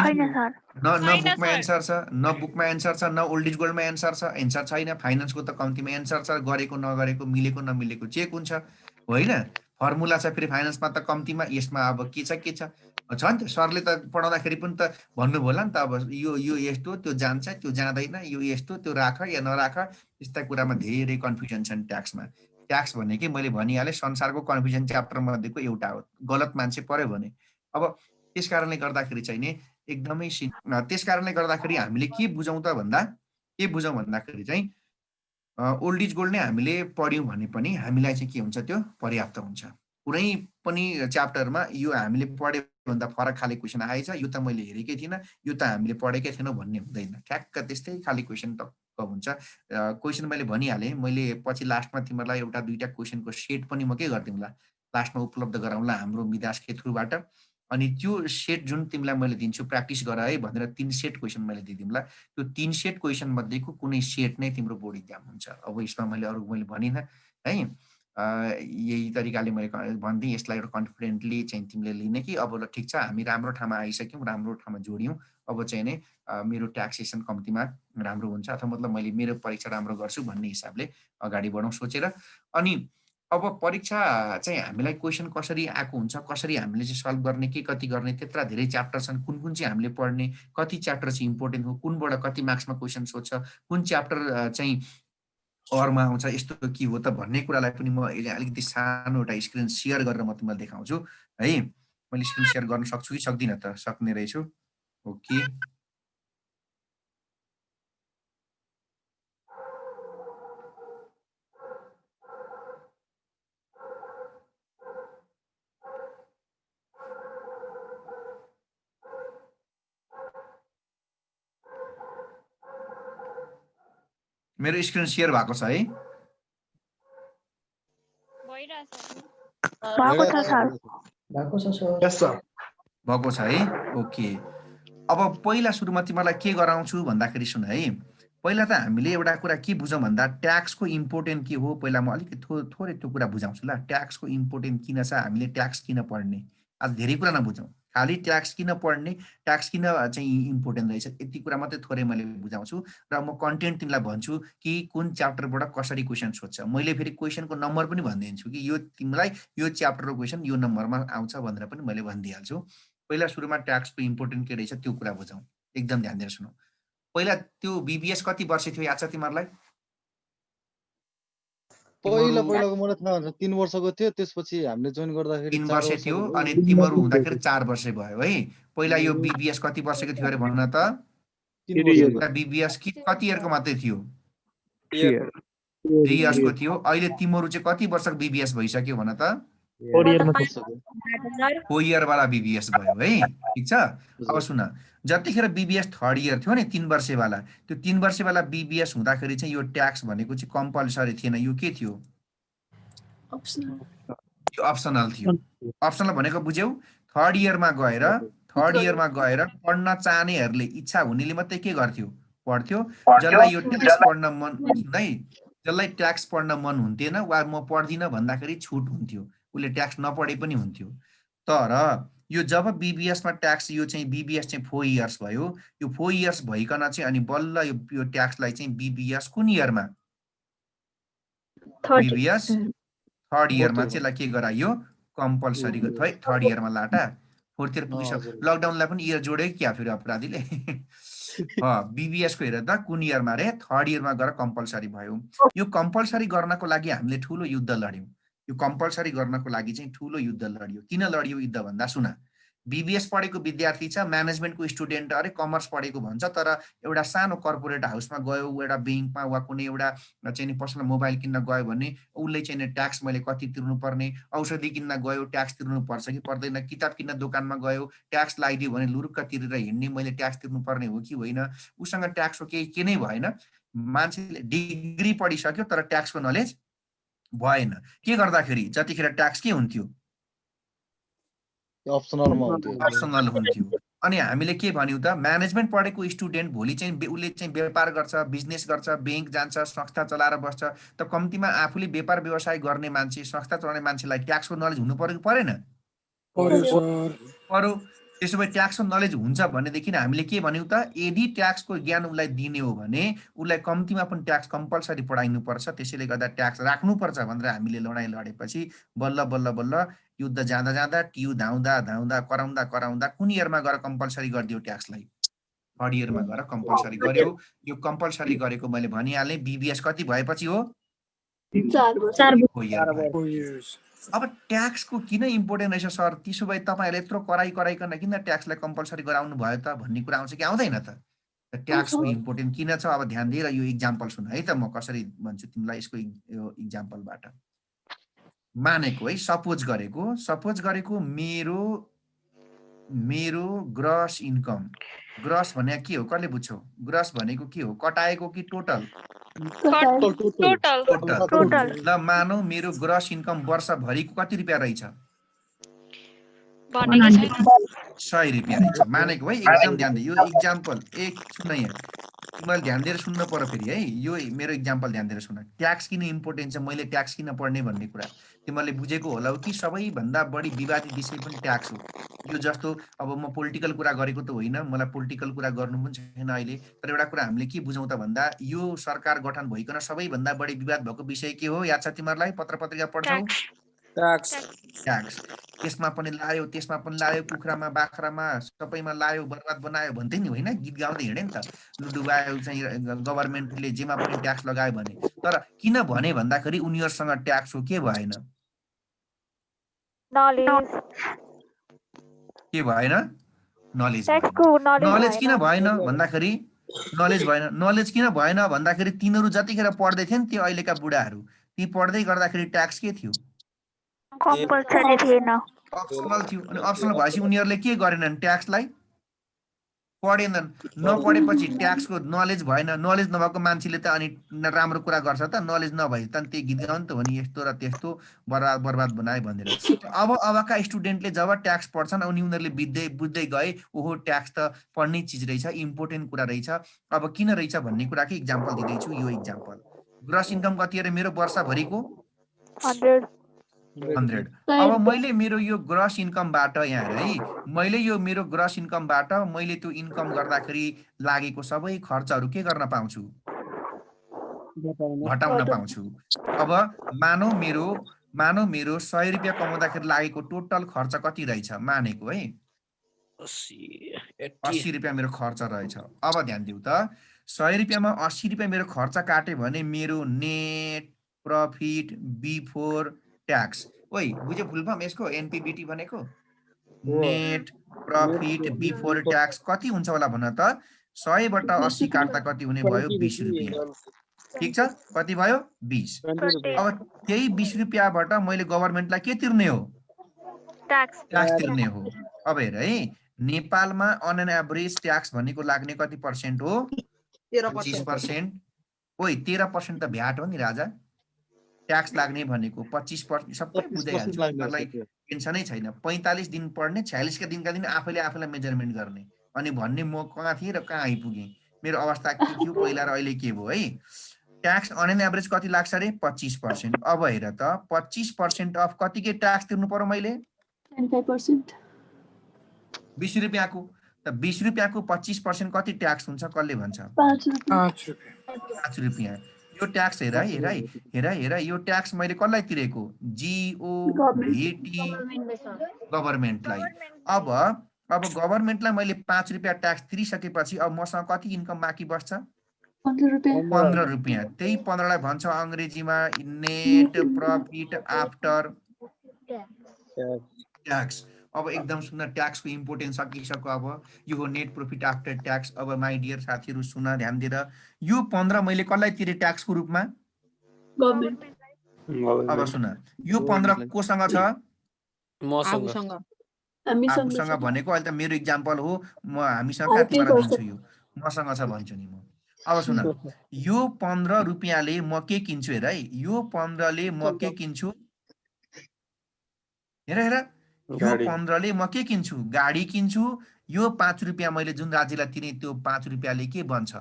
न बुकमा एन्सर छ, न बुकमा एन्सर छ, न ओल्ड इज गोल्डमा एन्सर छ, एन्सर छैन। फाइनेन्सको त कम्तीमा एन्सर छ, गरेको नगरेको, मिलेको नमिलेको चेक हुन्छ, होइन? फर्मुला छ फेरि फाइनेन्समा त कम्तीमा, यसमा अब के छ नि त। सरले त पढाउँदाखेरि पनि त भन्नुभयो होला नि त, अब यो यस्तो, त्यो जान्छ, त्यो जाँदैन, यो यस्तो, त्यो राख या नराख, यस्ता कुरामा धेरै कन्फ्युजन छन् ट्याक्समा। ट्याक्स भनेकै मैले भनिहालेँ संसारको कन्फ्युजन च्याप्टर मध्येको एउटा हो, गलत मान्छे पर्यो भने। अब त्यस कारणले गर्दाखेरि चाहिँ नि एकदमै त्यस कारणले गर्दाखेरि हामीले के बुझौँ भन्दाखेरि चाहिँ ओल्ड इज गोल्ड नै हामीले पढ्यौँ भने पनि हामीलाई चाहिँ के हुन्छ, त्यो पर्याप्त हुन्छ। कुनै पनि च्याप्टरमा यो हामीले पढ्यो भन्दा फरक खाले क्वेसन आएछ, यो त मैले हेरेकै थिइनँ, यो त हामीले पढेकै थिएनौँ भन्ने हुँदैन। ठ्याक्क त्यस्तै खाले क्वेसन टक्क हुन्छ। क्वेसन मैले भनिहालेँ, मैले पछि लास्टमा तिमीहरूलाई एउटा दुईवटा क्वेसनको सेट पनि म के गरिदिउँला, लास्टमा उपलब्ध गराउँला हाम्रो मिदासकै थ्रुबाट। अनि त्यो सेट जुन तिमीलाई मैले दिन्छु प्र्याक्टिस गर है भनेर 3 सेट क्वेसन मैले दिदिउँला। त्यो 3 सेट क्वेसन मध्येको कुनै सेट नै तिम्रो बोर्ड इक्जाम हुन्छ। अब यसमा मैले अरू मैले भनिनँ है, यही तरिकाले मैले भनिदिएँ। यसलाई एउटा कन्फिडेन्टली चाहिँ तिमीले लिने कि अब ल ठिक छ, हामी राम्रो ठाउँमा आइसक्यौँ, राम्रो ठाउँमा जोड्यौँ, अब चाहिँ नै मेरो ट्याक्सेसन कम्तीमा राम्रो हुन्छ, अथवा मतलब मैले मेरो परीक्षा राम्रो गर्छु भन्ने हिसाबले अगाडि बढौँ सोचेर। अनि अब परीक्षा चाहिँ हामीलाई क्वेसन कसरी आएको हुन्छ, कसरी हामीले चाहिँ सल्भ गर्ने, के कति गर्ने, त्यत्रा धेरै च्याप्टर छन्, कुन चाहिँ हामीले पढ्ने, कति च्याप्टर चाहिँ इम्पोर्टेन्ट हो, कुनबाट कति मार्क्समा क्वेसन सोध्छ, कुन च्याप्टर चाहिँ अरमा आउँछ, यस्तो के हो त भन्ने कुरालाई पनि म अलिकति सानो एउटा स्क्रिन सेयर गरेर म तिमीलाई देखाउँछु है। मैले स्क्रिन सेयर गर्न सक्छु कि सक्दिनँ त? सक्ने रहेछु। ओके, मेरो स्क्रिन सेयर भएको छ है? भएको छ है? ओके, अब पहिला सुरुमा तिमीलाई के गराउँछु भन्दाखेरि सुन है। पहिला त हामीले एउटा कुरा के बुझौँ भन्दा ट्याक्सको इम्पोर्टेन्ट के हो, पहिला म अलिकति थोरै त्यो कुरा बुझाउँछु ल। ट्याक्सको इम्पोर्टेन्ट किन छ, हामीले ट्याक्स किन पढ्ने, आज धेरै कुरा नबुझौँ, खालि ट्याक्स किन पढ्ने, ट्याक्स किन चाहिँ इम्पोर्टेन्ट रहेछ, यति कुरा मात्रै थोरै मैले बुझाउँछु। र म कन्टेन्ट तिमीलाई भन्छु कि कुन च्याप्टरबाट कसरी क्वेसन सोध्छ। मैले फेरि क्वेसनको नम्बर पनि भनिदिन्छु कि यो तिमीलाई यो च्याप्टरको क्वेसन यो नम्बरमा आउँछ भनेर पनि मैले भनिदिइहाल्छु। पहिला सुरुमा ट्याक्सको इम्पोर्टेन्ट के रहेछ त्यो कुरा बुझौँ, एकदम ध्यान दिएर सुनौ। पहिला त्यो बीबीएस कति वर्ष थियो याद छ तिमीहरूलाई? पहिलाको मलाई थाहा हुन्छ 3 वर्षको थियो, त्यसपछि हामीले जोइन गर्दाखेरि 3 वर्ष थियो, अनि तिम्रो हुँदाखेरि 4 वर्ष भयो है। पहिला यो बीबीएस कति वर्षको थियो अरे भन्न त? 3 वर्षको। बीबीएस कति इयरको मात्रै थियो? 3 इयर्सको थियो। अहिले तिम्रो चाहिँ कति वर्षको बीबीएस भइसक्यो भन त? 4 इयर वाला बीबीएस भयो है, ठिक छ। अब सुन, जतिखेर बीबीएस 3rd इयर थियो नि 3 वर्षवाला, त्यो 3 वर्षवाला बीबीएस हुँदाखेरि चाहिँ यो ट्याक्स भनेको चाहिँ कम्पल्सरी थिएन। यो के थियो? यो अप्सनल थियो। अप्सनल भनेको बुझ्यौ, थर्ड इयरमा गएर पढ्न चाहनेहरूले इच्छा हुनेले मात्रै के गर्थ्यो, पढ्थ्यो। जसलाई यो ट्याक्स पढ्न मन है, जसलाई ट्याक्स पढ्न मन हुन्थेन वा म पढ्दिनँ भन्दाखेरि छुट हुन्थ्यो, उसले ट्याक्स नपढे पनि हुन्थ्यो। तर यो जब बीबीएसमा ट्याक्स यो चाहिँ बीबीएस चाहिँ 4 इयर्स भयो, यो 4 इयर्स भइकन चाहिँ अनि बल्ल यो ट्याक्सलाई चाहिँ बीबीएस कुन इयरमा, बीबीएस थर्ड इयरमा चाहिँ यसलाई के गरायो, कम्पलसरी थर्ड इयरमा लाटा। फोर्थ इयर पुगिसक्यो, लकडाउनलाई पनि इयर जोड्यो क्या फेरि अपराधीले। बीबीएस को हेर त कुन इयरमा रे, थर्ड इयरमा गएर कम्पलसरी भयो। यो कम्पलसरी गर्नको लागि हामीले ठुलो युद्ध लड्यौँ। यो कम्पलसरी गर्नको लागि चाहिँ ठुलो युद्ध लड्यो। किन लड्यो युद्ध भन्दा सुन, बीबीएस पढेको विद्यार्थी छ, म्यानेजमेन्टको स्टुडेन्ट अरे कमर्स पढेको भन्छ, तर एउटा सानो कर्पोरेट हाउसमा गयो, एउटा ब्याङ्कमा वा कुनै एउटा चाहिँ पर्सनल मोबाइल किन्न गयो भने उसले चाहिँ ट्याक्स मैले कति तिर्नुपर्ने, औषधि किन्न गयो ट्याक्स तिर्नुपर्छ कि पर्दैन, किताब किन्न दोकानमा गयो ट्याक्स लगाइदियो भने लुरुक्क तिरेर हिँड्ने, मैले ट्याक्स तिर्नुपर्ने हो कि होइन, उसँग ट्याक्सको के नै भएन। मान्छेले डिग्री पढिसक्यो तर ट्याक्सको नलेज भएन। के गर्दाखेरि जतिखेर ट्याक्स के हुन्थ्यो, अप्सनल हुन्थ्यो। अनि हामीले के भन्यौँ त, म्यानेजमेन्ट पढेको स्टुडेन्ट भोलि चाहिँ उसले चाहिँ व्यापार गर्छ, बिजनेस गर्छ, ब्याङ्क जान्छ, संस्था चलाएर बस्छ, त कम्तीमा आफूले व्यापार व्यवसाय गर्ने मान्छे, संस्था चलाउने मान्छेलाई ट्याक्सको नलेज हुनु पर्यो कि परेन? पर्यो। त्यसो भए ट्याक्सको नलेज हुन्छ भनेदेखि हामीले के भन्यौँ त, यदि ट्याक्सको ज्ञान उसलाई दिने हो भने उसलाई कम्तीमा पनि ट्याक्स कम्पलसरी पढाइनुपर्छ, त्यसैले गर्दा ट्याक्स राख्नुपर्छ भनेर हामीले लडाइँ लडेपछि बल्ल बल्ल बल्ल युद्ध जाँदा जाँदा, टियु धाउँदा धाउँदा, कराउँदा कुन इयरमा गएर कम्पलसरी गरिदियो ट्याक्सलाई, थर्ड इयरमा गएर कम्पलसरी गर्यो। यो कम्पलसरी गरेको मैले भनिहालेँ। बीबीएस कति भएपछि हो, 4 इयर। अब ट्याक्सको किन इम्पोर्टेन्ट रहेछ सर, त्यसो भए तपाईँहरूले यत्रो कराइकन किन ट्याक्सलाई कम्पलसरी गराउनु भयो त भन्ने कुरा आउँछ कि आउँदैन त? ट्याक्सको इम्पोर्टेन्ट किन छ, अब ध्यान दिएर यो इक्जाम्पल सुन है त, म कसरी भन्छु तिमीलाई यसको यो इक्जाम्पलबाट। मानेको है, सपोज गरेको मेरो ग्रस इन्कम, ग्रस भने के हो कसले बुझ्छौ? ग्रस भनेको के हो, कटाएको कि टोटल? टोटल। ल मानौ मेरो ग्रस इन्कम वर्षभरिको कति रुपियाँ रहेछ? 100 रुपियाँ रहेछ मानेको है। एकदम ध्यान दे, यो इक्जाम्पल एकछिन यहाँ तिमीले ध्यान दिएर सुन्नु पर्यो फेरि है। यो मेरो इक्जाम्पल ध्यान दिएर सुन। ट्याक्स किन इम्पोर्टेन्ट छ, मैले ट्याक्स किन पढ्ने भन्ने कुरा तिमीले बुझेको होला कि सबैभन्दा बढी विवादित विषय पनि ट्याक्स हो। यो जस्तो अब म पोलिटिकल कुरा गरेको त होइन, मलाई पोलिटिकल कुरा गर्नु पनि छैन अहिले, तर एउटा कुरा हामीले के बुझौँ त भन्दा यो सरकार गठन भइकन सबैभन्दा बढी विवाद भएको विषय के हो, याद छ तिमीहरूलाई? पत्र पत्रिका पढ्छौ, ट्याक्स। त्यसमा पनि लायो, कुखुरामा बाख्रामा सबैमा लायो, बर्बाद बनायो भन्थे नि, होइन? गीत गाउँदै हिँडे नि त, डुबायो चाहिँ गभर्मेन्टले जेमा पनि ट्याक्स लगायो भने। तर किन भने भन्दाखेरि उनीहरूसँग ट्याक्सको के भएन, के भएन, नलेज किन भएन भन्दाखेरि नलेज किन भएन भन्दाखेरि तिनीहरू जतिखेर पढ्दै थिए नि त्यो अहिलेका बुढाहरू, ती पढ्दै गर्दाखेरि ट्याक्स के थियो, कम्पलसरी थिएन, अप्सनल थियो। अनि अप्सनल भएपछि उनीहरूले के गरेनन्, ट्याक्सलाई पढेनन्। नपढेपछि ट्याक्सको नलेज भएन। नलेज नभएको मान्छेले त अनि राम्रो कुरा गर्छ त, नलेज नभए त त्यही गीत गाउनु त हो नि, यस्तो र त्यस्तो बर्बाद बनाए भनेर। अबका स्टुडेन्टले जब ट्याक्स पढ्छन् अनि उनीहरूले बुझ्दै गए ओहो ट्याक्स त पढ्ने चिज रहेछ, इम्पोर्टेन्ट कुरा रहेछ। अब किन रहेछ भन्ने कुराकै इक्जाम्पल दिँदैछु। यो इक्जाम्पल ग्रस इन्कम कति अरे मेरो वर्षभरिको 100। अब मैले मेरो यो ग्रस इन्कमबाट यहाँ है, मैले यो मेरो ग्रस इन्कमबाट मैले त्यो इन्कम गर्दाखेरि लागेको सबै खर्चहरू के गर्न पाउँछु, घटाउन पाउँछु। अब मानौ मेरो 100 रुपियाँ कमाउँदाखेरि लागेको टोटल खर्च कति रहेछ मानेको है, 80 रुपियाँ मेरो खर्च रहेछ। अब ध्यान दिउ त, 100 रुपियाँमा 80 रुपियाँ मेरो खर्च काट्यो भने मेरो नेट प्रफिट बिफोर ट्याक्स, ओइ बुझ्यो फुल फर्म यसको, एनपीबीटी भनेको नेट प्रफिट बिफोर ट्याक्स कति हुन्छ होला भन त? 100/80 काट्दा कति हुने भयो, 20 रुपियाँ। ठिक छ, कति भयो, 20। अब त्यही 20 रुपियाँबाट मैले गभर्मेन्टलाई के तिर्ने हो, ट्याक्स तिर्ने हो। अब हेर है, नेपालमा अन एन एभरेज ट्याक्स भनेको लाग्ने कति पर्सेन्ट हो, 25%। ओइ 13% त भ्याट हो नि राजा, ट्याक्स लाग्ने भनेको 25% सबै 25% बुझाइहाल्छु, लाग्ने तिमीहरूलाई रहेछ त्यो। टेन्सनै छैन। 45 दिन पढ्ने, 46 का दिनका दिन आफैले आफैलाई मेजरमेन्ट गर्ने अनि भन्ने म कहाँ थिएँ र कहाँ आइपुगेँ, मेरो अवस्था के थियो पहिला र अहिले के भयो है। ट्याक्स अन एन एभरेज कति लाग्छ अरे 25%। अब हेर त 25% अफ कतिकै ट्याक्स तिर्नु पर्यो मैले 25%. 20 रुपियाँको। त 20 रुपियाँको 25% कति ट्याक्स हुन्छ कसले भन्छ? 5 रुपियाँ. 5 रुपियाँ। यो ट्याक्स हेर है, हेर है, हेर हेर यो ट्याक्स मैले कसलाई तिरेको? जिओभिटी गभर्मेन्टलाई। अब गभर्मेन्टलाई मैले 5 रुपियाँ ट्याक्स तिरिसकेपछि अब मसँग कति इन्कम बाँकी बस्छ? 15 रुपियाँ. 15 रुपियाँ। त्यही 15 लाई भन्छ अङ्ग्रेजीमा नेट प्रफिट आफ्टर ट्याक्स। अब एकदम सुन, ट्याक्सको इम्पोर्टेन्स सकिसक्यो। अब यो हो नेट प्रफिट आफ्टर ट्याक्स। अब माई डियर साथीहरू सुन ध्यान दिएर, यो 15 मैले कसलाई तिरे ट्याक्सको रूपमा? गभर्मेन्ट. अब सुन, यो 15 कोसँग छ? आफूसँग हामीसँग आफूसँग छ. भनेको अहिले त मेरो इक्जाम्पल हो, म हामीसँग कहाँ तिमीलाई दिन्छु, यो मसँग छ भन्छु नि म। अब सुन, यो 15 रुपियाँले म के किन्छु हेर है, यो 15 ले म के किन्छु? हेर हेर, यो 15 ले म के किन्छु? गाडी किन्छु। यो 5 रुपियाँ मैले जुन राज्यलाई तिरेँ त्यो 5 रुपियाँले के बन्छ?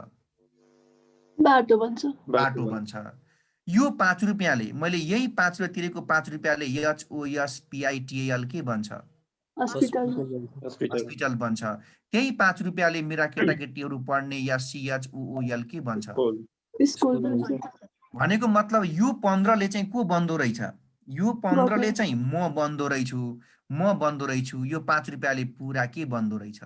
बाटो बन्छ. बाटो बन्छ। यो 5 रुपियाँले मैले यही 5 रुपियाँ तिरेको 5 रुपियाँले HOSPITAL के बन्छ? हस्पिटल. हस्पिटल बन्छ। त्यही 5 रुपियाँले मेरा केटाकेटीहरू पढ्ने SCHOOL के बन्छ? स्कुल बन्छ. भनेको मतलब यो 15 ले चाहिँ को बन्दो रहेछ? यो 15 ले चाहिँ म बन्दो रहेछु। यो 5 रुपियाँले पुरा के बन्दो रहेछ?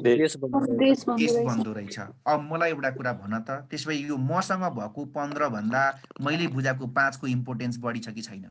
देश देश बन्छ. बन्दो रहेछ। अब मलाई एउटा कुरा भन त, त्यसो भए यो मसँग भएको 15 भन्दा मैले बुझाएको 5 को इम्पोर्टेन्स बढी छ कि छैन?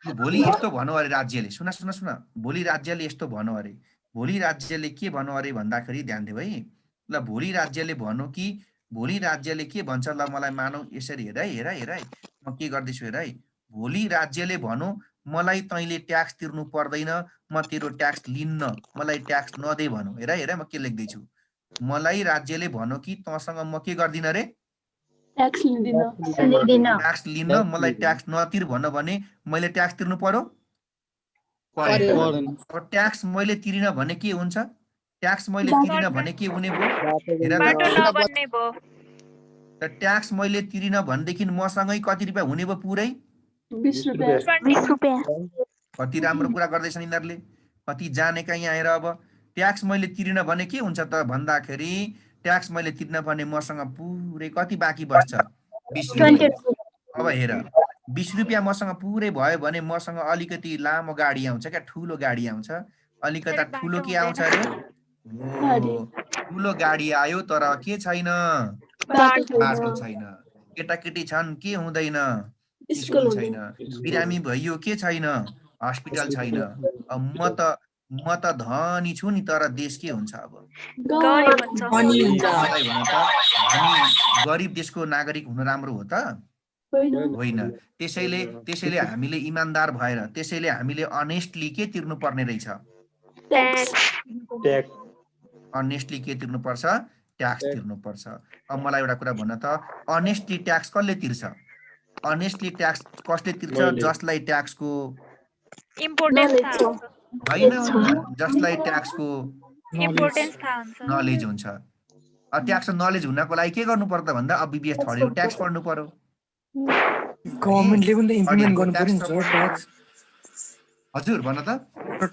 भोलि यस्तो भन्नु अरे राज्यले, सुन सुन सुन, भोलि राज्यले यस्तो भन्नु अरे, भोलि राज्यले के भन्नु अरे भन्दाखेरि ध्यान देऊ है। ल भोलि राज्यले भन्नु कि, भोलि राज्यले के भन्छ ल मलाई मानौ यसरी, हेर है, हेर हेर है, म के गर्दैछु हेर है। भोलि राज्यले भन्नु मलाई तैँले ट्याक्स तिर्नु पर्दैन, म तेरो ट्याक्स लिन्न, मलाई ट्याक्स नदे भनौँ। हेर हेर म के लेख्दैछु, मलाई राज्यले भन्नु कि तँसँग म के गर्दिन रे? ट्याक्स लिँदिन. ट्याक्स लिन्न, मलाई ट्याक्स नतिर भन्न भने मैले ट्याक्स तिर्नु पर्यो? परेन। अब ट्याक्स मैले तिरिन भने के हुन्छ? ट्याक्स मैले तिरिन भने के हुने भयो? हेर बाटो त, नबन्ने भयो। त ट्याक्स मैले तिरिन भनेदेखि मसँगै कति रुपियाँ हुने भयो पुरै? 20 रुपियाँ. 20 रुपियाँ। कति राम्रो कुरा गर्दैछन् यिनीहरूले, कति जानेका यहाँ आएर। अब ट्याक्स मैले तिरिन भने के हुन्छ त भन्दाखेरि, ट्याक्स मैले तिर्न भने मसँग पुरै कति बाँकी बस्छ? 20 रुपियाँ। अब हेर, 20 रुपियाँ मसँग पुरै भयो भने मसँग अलिकति लामो गाडी आउँछ क्या, ठुलो गाडी आउँछ। अलिकता ठुलो के आउँछ अरे? ठुलो गाडी आयो तर के छैन? बाटो छैन। केटाकेटी छन् के हुँदैन? स्कुल छैन। बिरामी भइयो के छैन? हस्पिटल छैन। अब म त धनी छु नि, तर देश के हुन्छ? अब गरिब हुन्छ। मलाई भन त, हामी गरिब देशको नागरिक हुनु राम्रो हो त? होइन। त्यसैले हामीले इमानदार भएर, त्यसैले हामीले अनेस्टली के तिर्नु पर्ने रहेछ? अनेस्टली के तिर्नु पर्छ? ट्याक्स तिर्नु पर्छ। अब मलाई एउटा कुरा भन त, अनेस्टली ट्याक्स कसले तिर्छ? अनेस्टली ट्याक्स कसले तिर्छ? जसलाई ट्याक्सको इम्पोर्टेन्स थाहा हुन्छ। होइन, जसलाई ट्याक्सको इम्पोर्टेन्स थाहा हुन्छ। नलेज हुन्छ। अब ट्याक्सको नलेज हुनको लागि के गर्नु पर्छ भन्दा, अब बिबिएस थर्डको ट्याक्स पढ्नु पर्यो। गभर्नमेन्टले पनि त इम्प्लिमेन्ट गर्नु पर्यो नि सर ट्याक्स। हजुर भन त।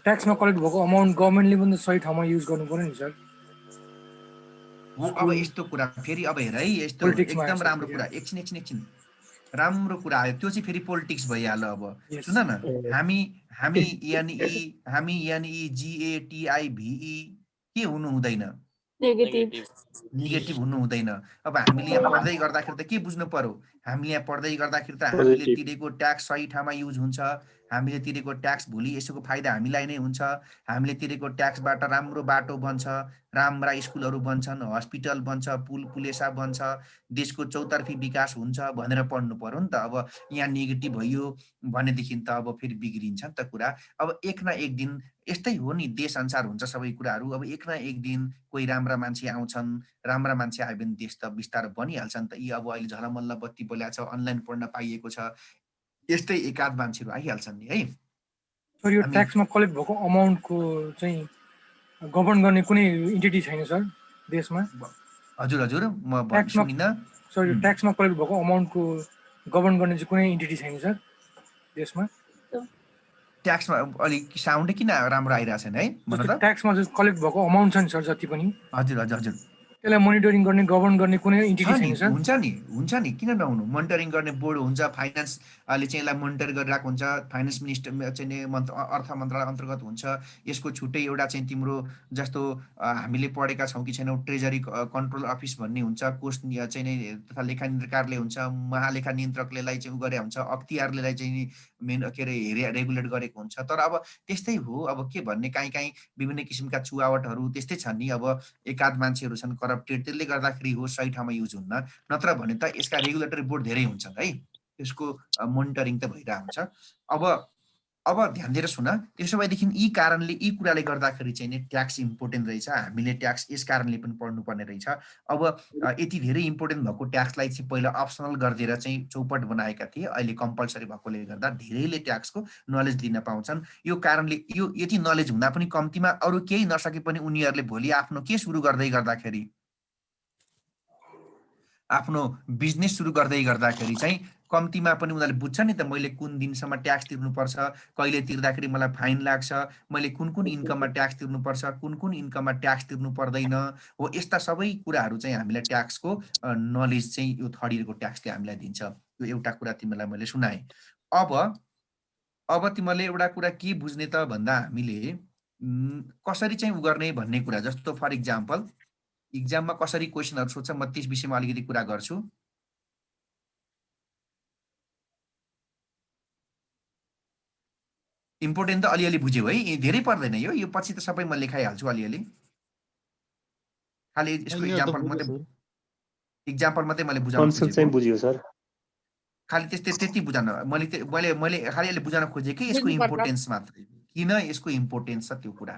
ट्याक्समा कलेक्ट भएको अमाउन्ट गभर्नमेन्टले पनि त सही ठाउँमा युज गर्नु पर्यो नि सर। अब यस्तो कुरा फेरि, अब हेर है, यस्तो एकदम राम्रो कुरा, एकछिन राम्रो कुरा आयो, त्यो चाहिँ फेरि पोलिटिक्स भइहाल्यो। अब सुन न, हामी GATIVE के हुनु हुँदैन? नेगेटिभ हुनु हुँदैन। अब हामीले यहाँ पढ्दै गर्दाखेरि त के बुझ्नु पर्यो? हामीले यहाँ पढ्दै गर्दाखेरि त हामीले तिरेको ट्याक्स सही ठाउँमा युज हुन्छ, हामीले तिरेको ट्याक्स भोलि यसको फाइदा हामीलाई नै हुन्छ, हामीले तिरेको ट्याक्सबाट राम्रो बाटो बन्छ, राम्रा स्कुलहरू बन्छन्, हस्पिटल बन्छ, पुल पुलेसा बन्छ, देशको चौतर्फी विकास हुन्छ भनेर पढ्नु पर्यो नि त। अब यहाँ नेगेटिभ भयो भनेदेखि त अब फेरि बिग्रिन्छ नि त कुरा। अब एक न एक दिन यस्तै हो नि, देश अनुसार हुन्छ सबै कुराहरू। अब एक न एक दिन कोही राम्रा मान्छे आउँछन्, राम्रा मान्छे आयो भने देश त बिस्तारो बनिहाल्छ नि त। यी अब अहिले झलमल्ल बत्ती बोलाएको छ, अनलाइन पढ्न पाइएको छ, यस्तै एकाध मान्छेहरू आइहाल्छन् नि है। सर यो हामी ट्याक्समा कलेक्ट भएको अमाउन्टको चाहिँ गभर्न गर्ने कुनै इन्टिटी छैन सर देशमा? हजुर हजुर म ट्याक्समा सुनिनँ। सर यो ट्याक्समा कलेक्ट भएको अमाउन्टको गभर्न गर्ने चाहिँ कुनै इन्टिटी छैन सर देशमा? ट्याक्समा अलिक साउन्डै किन राम्रो आइरहेको छैन है, भन जस्तो त। ट्याक्समा जो कलेक्ट भएको अमाउन्ट छ नि सर जति पनि, हजुर हजुर हजुर त्यसलाई मोनिटरिङ गर्ने गभर्न गर्ने कुनै छ इन्टिटी नि, छैन सर? हुन्छ नि, किन नहुनु। मोनिटरिङ गर्ने बोर्ड हुन्छ, फाइनेन्सले चाहिँ यसलाई मोनिटर गरिरहेको हुन्छ, फाइनेन्स मिनिस्टर चाहिँ अर्थ मन्त्रालय अन्तर्गत हुन्छ। यसको छुट्टै एउटा चाहिँ तिम्रो जस्तो हामीले पढेका छौँ कि छैनौँ, ट्रेजरी कन्ट्रोल अफिस भन्ने हुन्छ, कोष चाहिँ नि तथा लेखा नियन्त्रकारले हुन्छ, महालेखा नियन्त्रकले चाहिँ उ गरे हुन्छ, अख्तियारले चाहिँ मेन के अरे रेगुलेट गरेको हुन्छ। तर अब त्यस्तै हो, अब के भन्ने, काहीँ काहीँ विभिन्न किसिमका चुहावटहरू त्यस्तै छन् नि। अब एकाध मान्छेहरू छन् करप्टेड, त्यसले गर्दाखेरि हो सही ठाउँमा युज हुन्न। नत्र भने त यसका रेगुलेटरी बोर्ड धेरै हुन्छन् है, यसको मोनिटरिङ त भइरहेको हुन्छ। अब ध्यान दिएर सुन। त्यसो भएदेखि यी कारणले, यी कुराले गर्दाखेरि चाहिँ नि ट्याक्स इम्पोर्टेन्ट रहेछ, हामीले ट्याक्स यस कारणले पनि पढ्नुपर्ने रहेछ। अब यति धेरै इम्पोर्टेन्ट भएको ट्याक्सलाई चाहिँ पहिला अप्सनल गरिदिएर चाहिँ चौपट बनाएका थिए, अहिले कम्पलसरी भएकोले गर्दा धेरैले ट्याक्सको नलेज लिन पाउँछन्। यो कारणले यो यति नलेज हुँदा पनि कम्तीमा अरू केही नसके पनि उनीहरूले भोलि आफ्नो के सुरु गर्दै गर्दाखेरि, आफ्नो बिजनेस सुरु गर्दै गर्दाखेरि चाहिँ कम्तीमा पनि उनीहरूले बुझ्छ नि त, मैले कुन दिनसम्म ट्याक्स तिर्नुपर्छ, कहिले तिर्दाखेरि मलाई फाइन लाग्छ, मैले कुन कुन इन्कममा ट्याक्स तिर्नुपर्छ, कुन कुन इन्कममा ट्याक्स तिर्नु पर्दैन हो। यस्ता सबै कुराहरू चाहिँ हामीलाई ट्याक्सको नलेज चाहिँ यो थर्ड इयरको ट्याक्सले हामीलाई दिन्छ। यो एउटा कुरा तिमीलाई मैले सुनाएँ। अब तिमीले एउटा कुरा के बुझ्ने त भन्दा, हामीले कसरी चाहिँ उ गर्ने भन्ने कुरा। जस्तो फर इक्जाम्पल इक्जाममा कसरी क्वेसनहरू सोध्छ, म त्यस विषयमा अलिकति कुरा गर्छु। इम्पोर्टेन्ट त अलिअलि बुझ्यौ है, धेरै पर्दैन यो पछि त सबै म लेखाइहाल्छु अलिअलि। खालि यसको इक्जाम्पल मात्रै मैले बुझाउन खोजेको। बुझ्यो सर। खालि त्यति बुझाउन मैले खालि अहिले बुझाउन खोजेँ कि यसको इम्पोर्टेन्स मात्रै, किन यसको इम्पोर्टेन्स छ त्यो कुरा।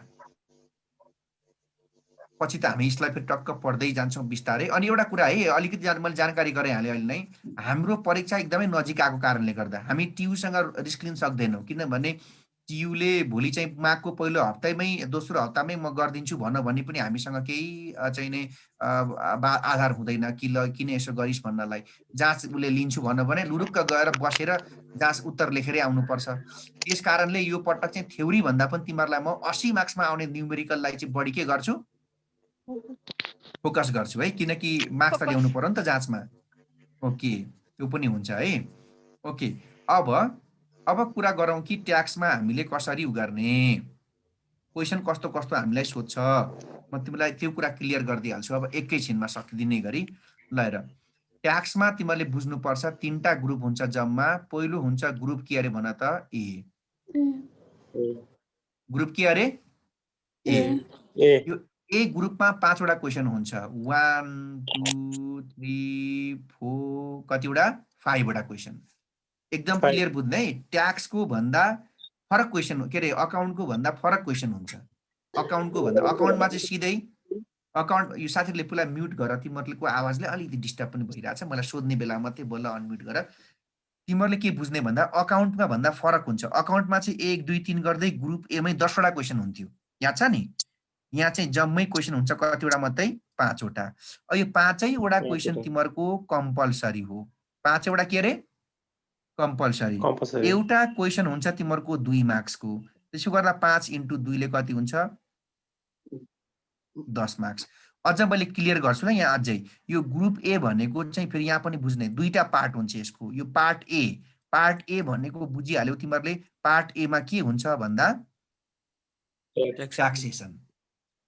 पछि त हामी यसलाई फेरि टक्क पढ्दै जान्छौँ बिस्तारै। अनि एउटा कुरा है, अलिकति मैले जानकारी गराइहालेँ अहिले नै, हाम्रो परीक्षा एकदमै नजिक आएको कारणले गर्दा हामी टियुसँग रिस्क लिन सक्दैनौँ। किनभने टियुले भोलि चाहिँ माघको पहिलो हप्तामै दोस्रो हप्तामै म गरिदिन्छु भने पनि हामीसँग केही चाहिँ नै आधार हुँदैन कि ल किन यसो गरिस् भन्नलाई। जाँच उसले लिन्छु भने लुरुक्क गएर बसेर जाँच उत्तर लेखेरै आउनुपर्छ। त्यस कारणले यो पटक चाहिँ थ्योरी भन्दा पनि तिमीहरूलाई म 80 मार्क्समा आउने न्युमेरिकललाई चाहिँ बढी के गर्छु, फोकस गर्छु है, किनकि मार्क्स त ल्याउनु पर्यो नि त जाँचमा। ओके, त्यो पनि हुन्छ है। ओके, अब कुरा गरौँ कि ट्याक्समा हामीले कसरी उ गर्ने, क्वेसन कस्तो कस्तो हामीलाई सोध्छ। म तिमीलाई त्यो कुरा क्लियर गरिदिइहाल्छु अब एकैछिनमा सकिदिने गरी। ल हेर, ट्याक्समा तिमीले बुझ्नुपर्छ 3टा ग्रुप हुन्छ जम्मा। पहिलो हुन्छ ग्रुप के अरे भन त, ए। ग्रुप के अरे, ए। यो ए ग्रुपमा 5वटा क्वेसन हुन्छ, 1 2 3 4 कतिवटा, 5वटा क्वेसन। एकदम क्लियर बुझ्ने है। ट्याक्सको भन्दा फरक क्वेसन, के अरे अकाउन्टको भन्दा फरक क्वेसन हुन्छ। अकाउन्टको भन्दा अकाउन्टमा चाहिँ सिधै अकाउन्ट, यो साथीहरूले पुरा म्युट गर, तिमीहरूको आवाजले अलिकति डिस्टर्ब पनि भइरहेछ, मलाई सोध्ने बेला मात्रै बोल अनम्युट गर। तिमीहरूले के बुझ्ने भन्दा अकाउन्टमा भन्दा फरक हुन्छ। अकाउन्टमा चाहिँ 1 2 3 गर्दै ग्रुप एमै 10वटा क्वेसन हुन्थ्यो, याद छ नि। यहाँ चाहिँ जम्मै क्वेसन हुन्छ कतिवटा मात्रै, 5वटा। यो 5वटा क्वेसन तिमीहरूको कम्पलसरी हो। 5वटा के अरे, कम्पलसरी। एउटा क्वेसन हुन्छ तिमीहरूको 2 मार्क्सको। त्यसो गर्दा 5 × 2 ले कति हुन्छ, 10 मार्क्स। अझ मैले क्लियर गर्छु ल यहाँ अझै। यो ग्रुप ए भनेको चाहिँ फेरि यहाँ पनि बुझ्ने 2टा पार्ट हुन्छ यसको। यो पार्ट ए भनेको बुझिहाल्यौ तिमीहरूले। पार्ट ए मा के हुन्छ भन्दा, ट्याक्सेसन।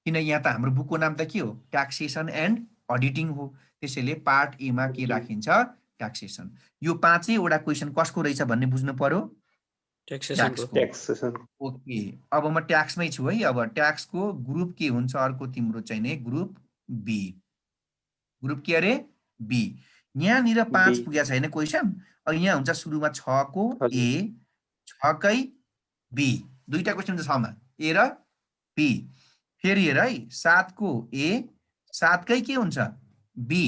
किन यहाँ त हाम्रो बुकको नाम त के हो, ट्याक्सेसन एन्ड अडिटिङ हो। त्यसैले पार्ट ए मा के राखिन्छ, ट्याक्सेसन। यो 5वटा क्वेसन कसको रहेछ भन्ने बुझ्नु पर्यो, ट्याक्सको ट्याक्सेसन ओके अब म ट्याक्समै छु है अब ट्याक्सको ग्रुप के हुन्छ अर्को तिम्रो चाहिँ नि ग्रुप बी ग्रुप के अरे बी यहाँनिर 5 बी पुगेको छैन क्वेसन अब यहाँ हुन्छ सुरुमा 6 को हजुर। ए 6 कै बी दुईटा क्वेसन छ 6 मा ए र बी फेरि हेर है 7 को ए 7 कै के हुन्छ बी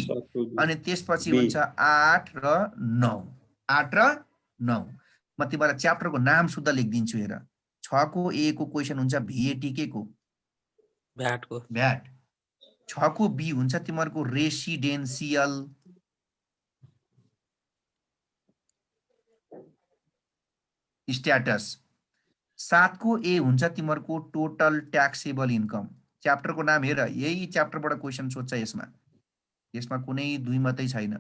अनि त्यसपछि बी। हुन्छ 8 र 9 8 र 9 म तिमीलाई च्याप्टरको नाम सुद्धा लेखिदिन्छु हेर 6 को ए को क्वेसन हुन्छ भीएटी के को भ्याट 6 को बी हुन्छ तिमीहरूको रेसिडेन्सियल स्ट्याटस 7 को ए हुन्छ तिमीहरूको टोटल ट्याक्सेबल इन्कम च्याप्टरको नाम हेर यही च्याप्टरबाट क्वेसन सोध्छ यसमा यसमा कुनै दुई मात्रै छैन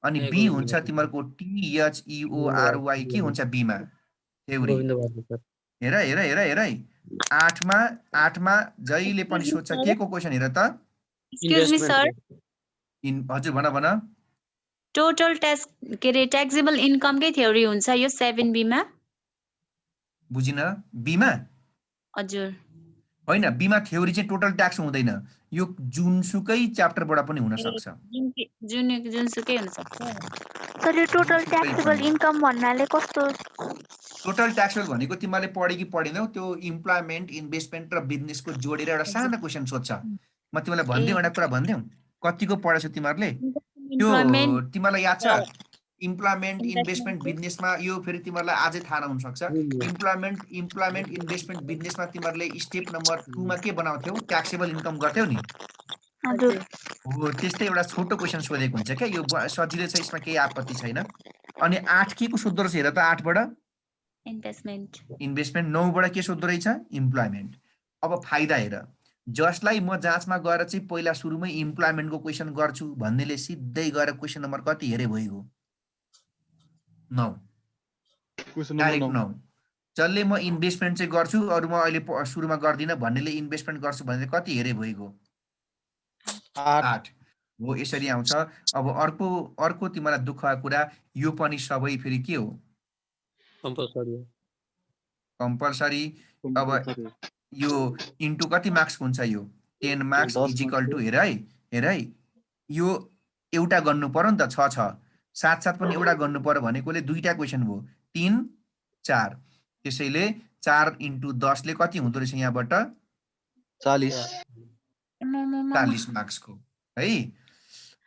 अनि बी हुन्छ तिमीहरूको THEORY के हुन्छ बीमा थ्योरी हेर हेर हेर हेर है 8 मा जहिले पनि सोध्छ के को क्वेसन हेर त Excuse me, sir. हजुर भन भन Total tax के रे taxable income कै theory हुन्छ यो 7B मा? बुझिन बीमा हजुर। होइन बीमा थ्योरी चाहिँ टोटल ट्याक्स हुँदैन यो जुनसुकै च्याप्टरबाट पनि हुन सक्छ जुनसुकै हुन सक्छ। सर यो टोटल ट्याक्सेबल इन्कम भन्नाले कस्तो टोटल ट्याक्सेबल भनेको तिमीले पढ्यो कि पढेनौ त्यो इम्प्लॉयमेन्ट इन्भेस्टमेन्ट र बिजनेसको जोडेर एउटा सानो क्वेसन सोध्छ म तिमीलाई भन्दिउँ एउटा कुरा भन्दिउँ कतिको पढेछौ तिमीहरूले त्यो तिमीलाई याद छ इम्प्लॉयमेन्ट इन्भेस्टमेन्ट बिजनेसमा यो फेरि तिमीलाई अझै थाहा नहुन सक्छ इम्प्लॉयमेन्ट इन्भेस्टमेन्ट बिजनेसमा तिमीहरूले स्टेप नम्बर 2 मा के बनाउँथ्यौ ट्याक्सेबल इन्कम गर्थ्यौ नि हजुर हो त्यस्तै एउटा छोटो क्वेसन सोधेको हुन्छ क्या यो सजिलो छ यसमा केही आपत्ति छैन अनि 8 के को सोध्दो रहेछ हेर त 8 बाट इन्भेस्टमेन्ट 9 बाट के सोध्दो रहेछ इम्प्लॉयमेन्ट अब फाइदा हेर जसलाई म जाँचमा गएर चाहिँ पहिला सुरुमै इम्प्लॉयमेन्टको क्वेसन गर्छु भन्नेले सिधै गएर क्वेसन नम्बर कति हेरे भइगयो 9 डाइरेक्ट 9 जसले म इन्भेस्टमेन्ट चाहिँ गर्छु अरु म अहिले सुरुमा गर्दिन भन्नेले इन्भेस्टमेन्ट गर्छु भने कति हेरे भइगयो 8 हो यसरी आउँछ अब अर्को तिमीलाई दुःखको कुरा यो पनि सबै फेरि के हो कम्पल्सरी अब यो इन्टु कति मार्क्स हुन्छ यो 10 मार्क्स इज इक्वल टु हेर है यो एउटा गर्नु पर्यो नि त 6 साथ पनि एउटा गर्नु पर्यो भनेकोले दुईटा क्वेसन भयो 3 4 त्यसैले 4 × 10 ले कति हुँदो रहेछ यहाँबाट 40 मार्क्सको है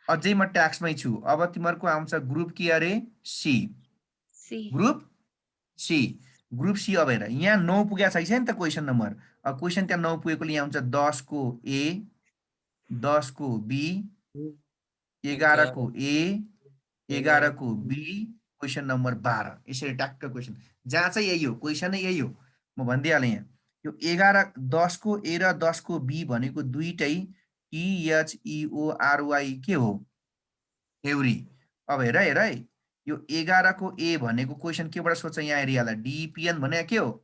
अझै म ट्याक्समै छु अब तिमीहरूको आउँछ ग्रुप के अरे सी ग्रुप सी अब हेर यहाँ 9 पुगेको छैन नि त क्वेसन नम्बर अब क्वेसन त्यहाँ 9 पुगेकोले यहाँ हुन्छ 10 को ए 10 को बी 11 को ए 11 को बी क्वेसन नम्बर 12 यसरी ट्याक्क क्वेसन जहाँ चाहिँ यही हो क्वेसन नै यही हो म भनिदिइहालेँ यहाँ यो 11 10 को ए र 10 को बी भनेको दुईटै THEORY के हो थ्योरी अब हेर है यो 11 को ए भनेको क्वेसन केबाट सोध्छ यहाँ एरियालाई डिपिएन भने के हो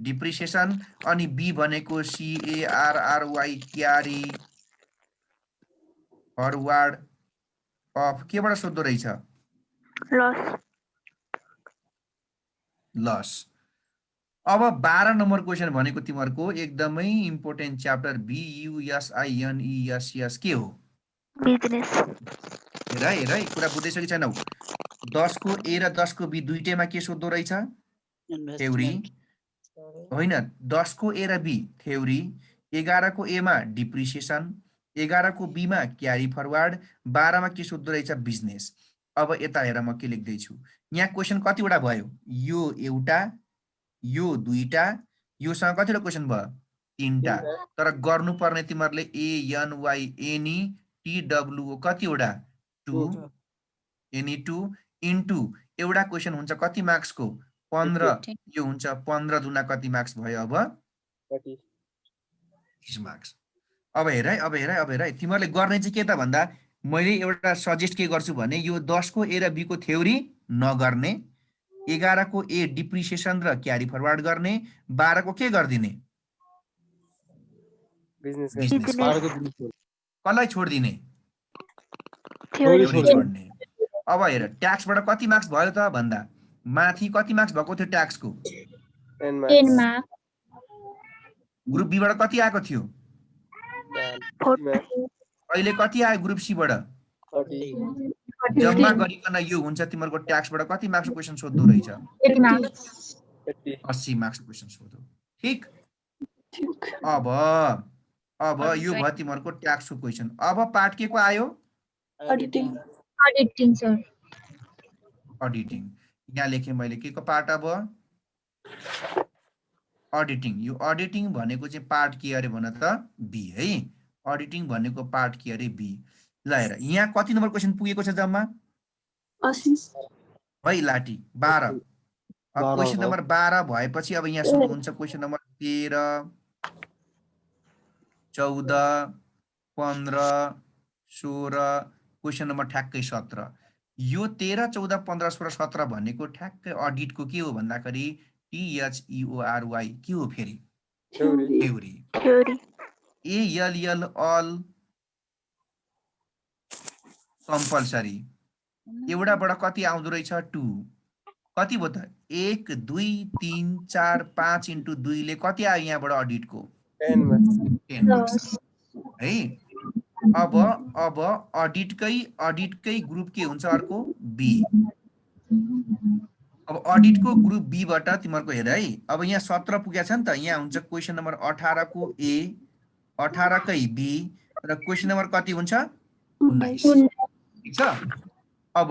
डिप्रिसिएसन अनि बी भनेको CARRY क्यारी फरवर्ड अफ केबाट सोध्दो रहेछ लस अब 12 नम्बर क्वेसन भनेको तिमीहरूको एकदमै इम्पोर्टेन्ट च्याप्टर BUSINESS के हो बिजनेस हेर कुरा बुझ्दैछौ कि छैनौ 10 को ए र 10 को बी दुईटैमा के सोध्दो रहेछ थ्योरी होइन 10 को ए र बी थ्योरी 11 को ए मा डिप्रिसिएसन 11 को बी मा क्यारी फरवर्ड 12 मा के सोध्दो रहेछ बिजनेस अब यता हेर म के लेख्दै छु यहाँ क्वेसन कतिवटा भयो यो एउटा यो दुईटा योसँग कतिवटा क्वेसन भयो तीनटा तर गर्नुपर्ने तिमीहरूले ANY TWO कतिवटा 2 एनी 2 इन्टु एउटा क्वेसन हुन्छ कति मार्क्सको 15 यो हुन्छ 15 दुना कति मार्क्स भयो अब 30 मार्क्स अब हेर है तिमीहरूले गर्ने चाहिँ के त भन्दा मैले एउटा सजेस्ट के गर्छु भने यो 10 को ए र बी को थ्योरी नगर्ने 11 को ए डिप्रिसिएसन र क्यारी फरवर्ड गर्ने 12 को के गर्दिने कसलाई छोड्दिने थ्योरी छोड्ने अब हेर ट्याक्सबाट कति मार्क्स भयो त भन्दा माथि कति मार्क्स भएको थियो ट्याक्सको? 10 10 marks. marks. ग्रुप बी बाट कति आएको थियो? 40 marks. अहिले कति आयो ग्रुप सी बाट? 40. जम्मा गरिकन यो हुन्छ तिमीहरूको ट्याक्सबाट कति मार्क्सको क्वेशन सोध्दो रहेछ? 80 marks. 80. 80 मार्क्सको क्वेशन सोध्दो। ठीक? ठिक। अब यो भयो तिमीहरूको ट्याक्सको क्वेशन। अब पार्ट के को आयो? Auditing. Auditing, sir. अडिटिङ। यहाँ लेखेँ मैले के को पार्ट? अब अडिटिङ। यो अडिटिङ भनेको चाहिँ पार्ट के अरे भन त? बी है। अडिटिङ भनेको पार्ट के अरे? बी। ल हेर यहाँ कति नम्बर क्वेशन पुगेको छ जम्मा? 80. है लाटी 12। अब 12 क्वेशन भयो। नम्बर 12 भएपछि अब यहाँ सुरु हुन्छ क्वेशन नम्बर 13, 14, 15, 16, क्वेशन नम्बर ठ्याक्कै 17। यो 13, 14, 15, 16, 17 भनेको ठ्याक्कै अडिटको के हो भन्दाखेरि THEORY के हो फेरि? Theory. Theory. Theory. ALL all compulsory. एउटाबाट कति आउँदो रहेछ? 2। कति भयो त? 1, 2, 3, 4, 5 × 2 ले कति आयो यहाँबाट अडिटको? 10 marks. 10 मार्क्स है। अब अडिटकै ग्रुप के हुन्छ अर्को? बी। अब अडिटको ग्रुप बी बाट तिमीहरूको हेर है। अब यहाँ 17 पुगेको छ नि त। यहाँ हुन्छ क्वेशन नम्बर 18 को ए, 18 कै बी र क्वेशन नम्बर कति हुन्छ? 19। ठीक छ? अब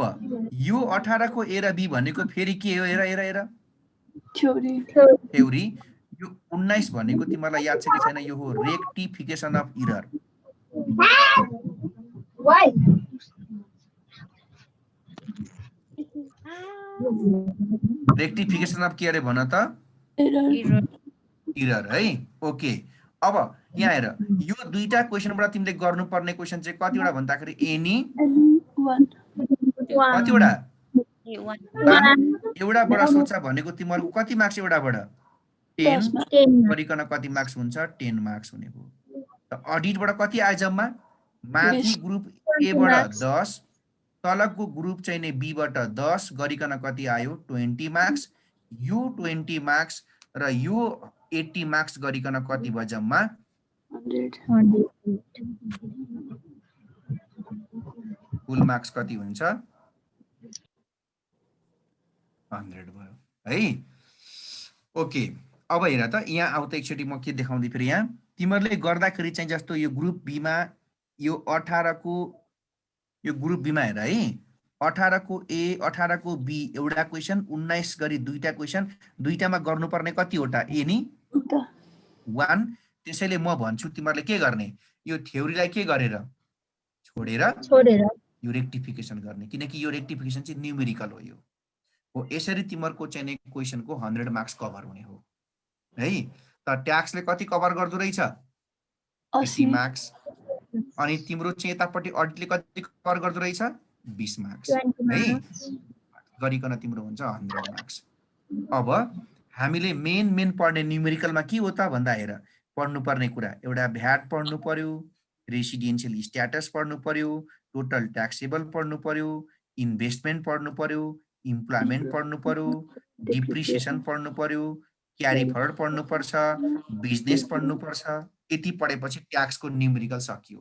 यो 18 को ए र बी भनेको फेरि के हो? हेर Theory. थ्योरी। यो 19 भनेको तिमीलाई याद छ कि छैन? यो हो रेक्टिफिकेसन अफ इरर। Why? रेक्टिफिकेसन अफ के अरे भन त? Error. इरर है। ओके। अब यहाँ हेर यो दुईटा क्वेशनबाट तिमीले गर्नुपर्ने क्वेशन चाहिँ कतिवटा भन्दाखेरि एनी One. कतिवटा? One. एउटाबाट सोच्छ भनेको तिमीहरूको कति मार्क्स? एउटाबाट 10 10 marks. 10 marks. गरिकन कति मार्क्स हुन्छ? 10 मार्क्स हुने भयो। त अडिटबाट कति आयो जम्मा? माथि 20 ग्रुप ए बाट marks. 10, तलको ग्रुप चाहिँ नि बी बाट 10 गरिकन कति आयो? 20 मार्क्स। यो 20 मार्क्स र यो 80 मार्क्स गरिकन कति भयो जम्मा? 100. फुल मार्क्स कति हुन्छ? 100 भयो है। ओके। अब हेर त यहाँ आउ त एकचोटि म के देखाउँदै फेरि यहाँ तिमीहरूले गर्दाखेरि चाहिँ जस्तो यो ग्रुप बी मा यो 18 को यो ग्रुप बी मा हेर है। 18 को ए, 18 को बी एउटा क्वेशन, 19 गरी दुईटा क्वेशन, दुईटामा गर्नुपर्ने कतिवटा? Any Uta. 1। त्यसैले म भन्छु तिमीहरूले के गर्ने? यो थ्योरीलाई के गरेर छोडेर यो रेक्टिफिकेसन गर्ने, किनकि यो रेक्टिफिकेसन चाहिँ न्युमेरिकल हो। यो हो यसरी तिमीहरूको चाहिँ नि क्वेशनको 100 मार्क्स कभर हुने हो है। त ट्याक्सले कति कभर गर्दो रहेछ? 80 80. मार्क्स। अनि तिम्रो चाहिँ यतापट्टि अडिटले कति कभर गर्दो रहेछ? 20 मार्क्स 20 है। marks. गरिकन तिम्रो हुन्छ 100 मार्क्स। अब हामीले मेन पढ्ने न्युमेरिकलमा के हो त भन्दा हेर पढ्नुपर्ने कुरा एउटा भ्याट पढ्नु पर्यो, रेसिडेन्शियल स्ट्याटस पढ्नु पर्यो, टोटल ट्याक्सेबल पढ्नु पर्यो, इन्भेस्टमेन्ट पढ्नु पर्यो, इम्प्लॉयमेन्ट पढ्नु पर्यो, डिप्रिसिएसन पढ्नु पर्यो, क्यारी फरवर्ड पढ्नु पर्छ, बिजनेस पढ्नु पर्छ। यति पढेपछि ट्याक्सको न्युमेरिकल सकियो।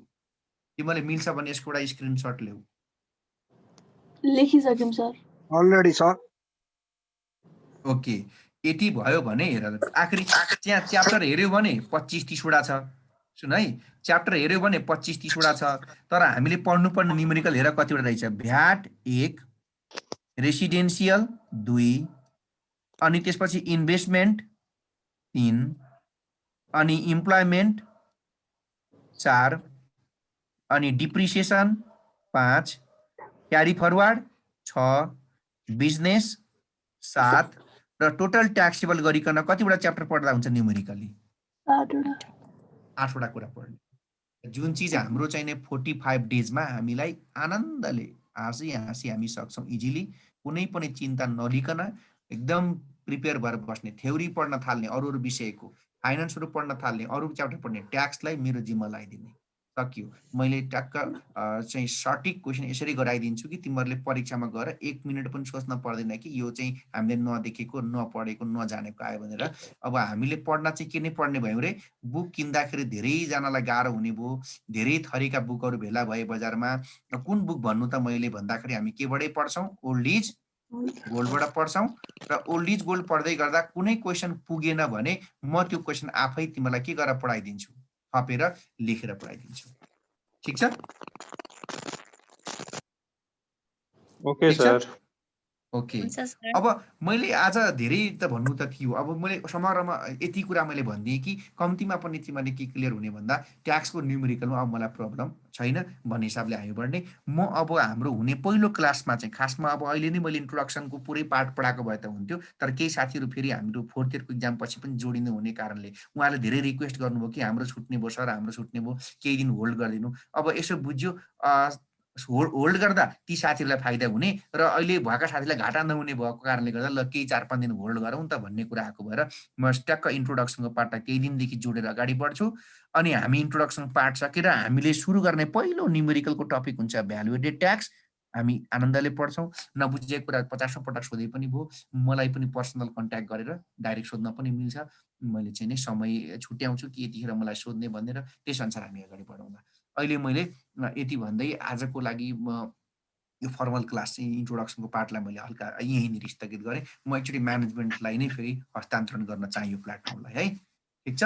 तिमीले मिल्छ भने यसको एउटा स्क्रिनशट ल्याऊ। लेखिसक्यौँ सर। Already sir. ओके। यति भयो भने हेर आखिरी त्यहाँ च्याप्टर हेर्यो भने 25-30 वटा छ। सुन है च्याप्टर हेर्यो भने 25-30 वटा छ, तर हामीले पढ्नुपर्ने न्युमेरिकल हेर कतिवटा रहेछ? भ्याट 1, रेसिडेन्शियल 2, अनि त्यसपछि इन्भेस्टमेन्ट 3, अनि इम्प्लॉयमेन्ट 4, अनि डिप्रिसिएसन 5, क्यारी फरवर्ड 6, बिजनेस 7 र टोटल ट्याक्सेबल गरिकन कतिवटा च्याप्टर पढ्दा हुन्छ न्युमेरिकली? 8 वटा कुरा पढ्ने। जुन चिज हाम्रो चाहिने 45 डेजमा हामीलाई आनन्दले हाँसी हामी सक्छौँ इजिली, कुनै पनि चिन्ता नलिकन एकदम प्रिपेयर भएर बस्ने, थ्योरी पढ्न थाल्ने, अरू विषयको फाइनान्सहरू पढ्न थाल्ने, अरू च्याप्टर पढ्ने, ट्याक्सलाई मेरो जिम्मा लगाइदिने। सकियो। मैले ट्याक्क चाहिँ सटिक क्वेसन यसरी गराइदिन्छु कि तिमीहरूले परीक्षामा गएर 1 मिनेट पनि सोच्न पर्दैन कि यो चाहिँ हामीले नदेखेको, नपढेको, नजानेको आयो भनेर। अब हामीले पढ्न चाहिँ के नै पढ्ने भयौँ रे, बुक किन्दाखेरि धेरैजनालाई गाह्रो हुने भयो, धेरै थरीका बुकहरू भेला भए बजारमा। कुन बुक भन्नु त मैले भन्दाखेरि हामी केबाटै पढ्छौँ, ओल्ड इज गोल्डबाट पढ्छौँ र ओल्ड इज गोल्ड पढ्दै गर्दा कुनै क्वेसन पुगेन भने म त्यो क्वेसन आफै तिमीलाई के गरेर पढाइदिन्छु, थपेर लेखेर पढाइदिन्छु। ठिक छ? ओके ठिक छ? सर। ओके। हुन्छ सर। अब मैले आज धेरै त भन्नु त थियो, अब मैले समग्रमा यति कुरा मैले भनिदिएँ कि कम्तीमा पनि तिमीहरूले के क्लियर हुने भन्दा ट्याक्सको न्युमेरिकलमा अब मलाई प्रब्लम छैन भन्ने हिसाबले हामी बढ्ने। म अब हाम्रो हुने पहिलो क्लासमा चाहिँ खासमा अब अहिले नै मैले इन्ट्रोडक्सनको पुरै पार्ट पढाएको भए त हुन्थ्यो, तर केही साथीहरू फेरि हाम्रो 4th इयरको इक्जाम पछि पनि जोडिनु हुने कारणले उहाँले धेरै रिक्वेस्ट गर्नुभयो कि हाम्रो छुट्ने भयो सर, हाम्रो छुट्ने भयो, केही दिन होल्ड गरिदिनु। अब यसो बुझ्यो होल्ड गर्दा ती साथीहरूलाई फाइदा हुने र अहिले भएका साथीलाई घाटा नहुने भएको कारणले गर्दा ल केही 4-5 दिन होल्ड गरौँ त भन्ने कुरा आएको भएर म ट्याक्क इन्ट्रोडक्सनको पार्टलाई केही दिनदेखि जोडेर अगाडि बढ्छु। अनि हामी इन्ट्रोडक्सन पार्ट सकेर हामीले सुरु गर्ने पहिलो न्युमेरिकलको टपिक हुन्छ भ्यालुएटेड ट्याक्स। हामी आनन्दले पढ्छौँ, नबुझेको कुरा 50औं पटक सोधे पनि भयो, मलाई पनि पर्सनल कन्ट्याक्ट गरेर डाइरेक्ट सोध्न पनि मिल्छ। मैले चाहिँ नि समय छुट्याउँछु कि यतिखेर मलाई सोध्ने भनेर, त्यसअनुसार हामी अगाडि बढौँला। अहिले मैले यति भन्दै आजको लागि म यो फर्मल क्लास चाहिँ इन्ट्रोडक्सनको पार्टलाई मैले हल्का यहीँनिर स्थगित गरेँ। म एकचोटि म्यानेजमेन्टलाई नै फेरि हस्तान्तरण गर्न चाहे यो प्लेटफर्मलाई है। ठिक छ?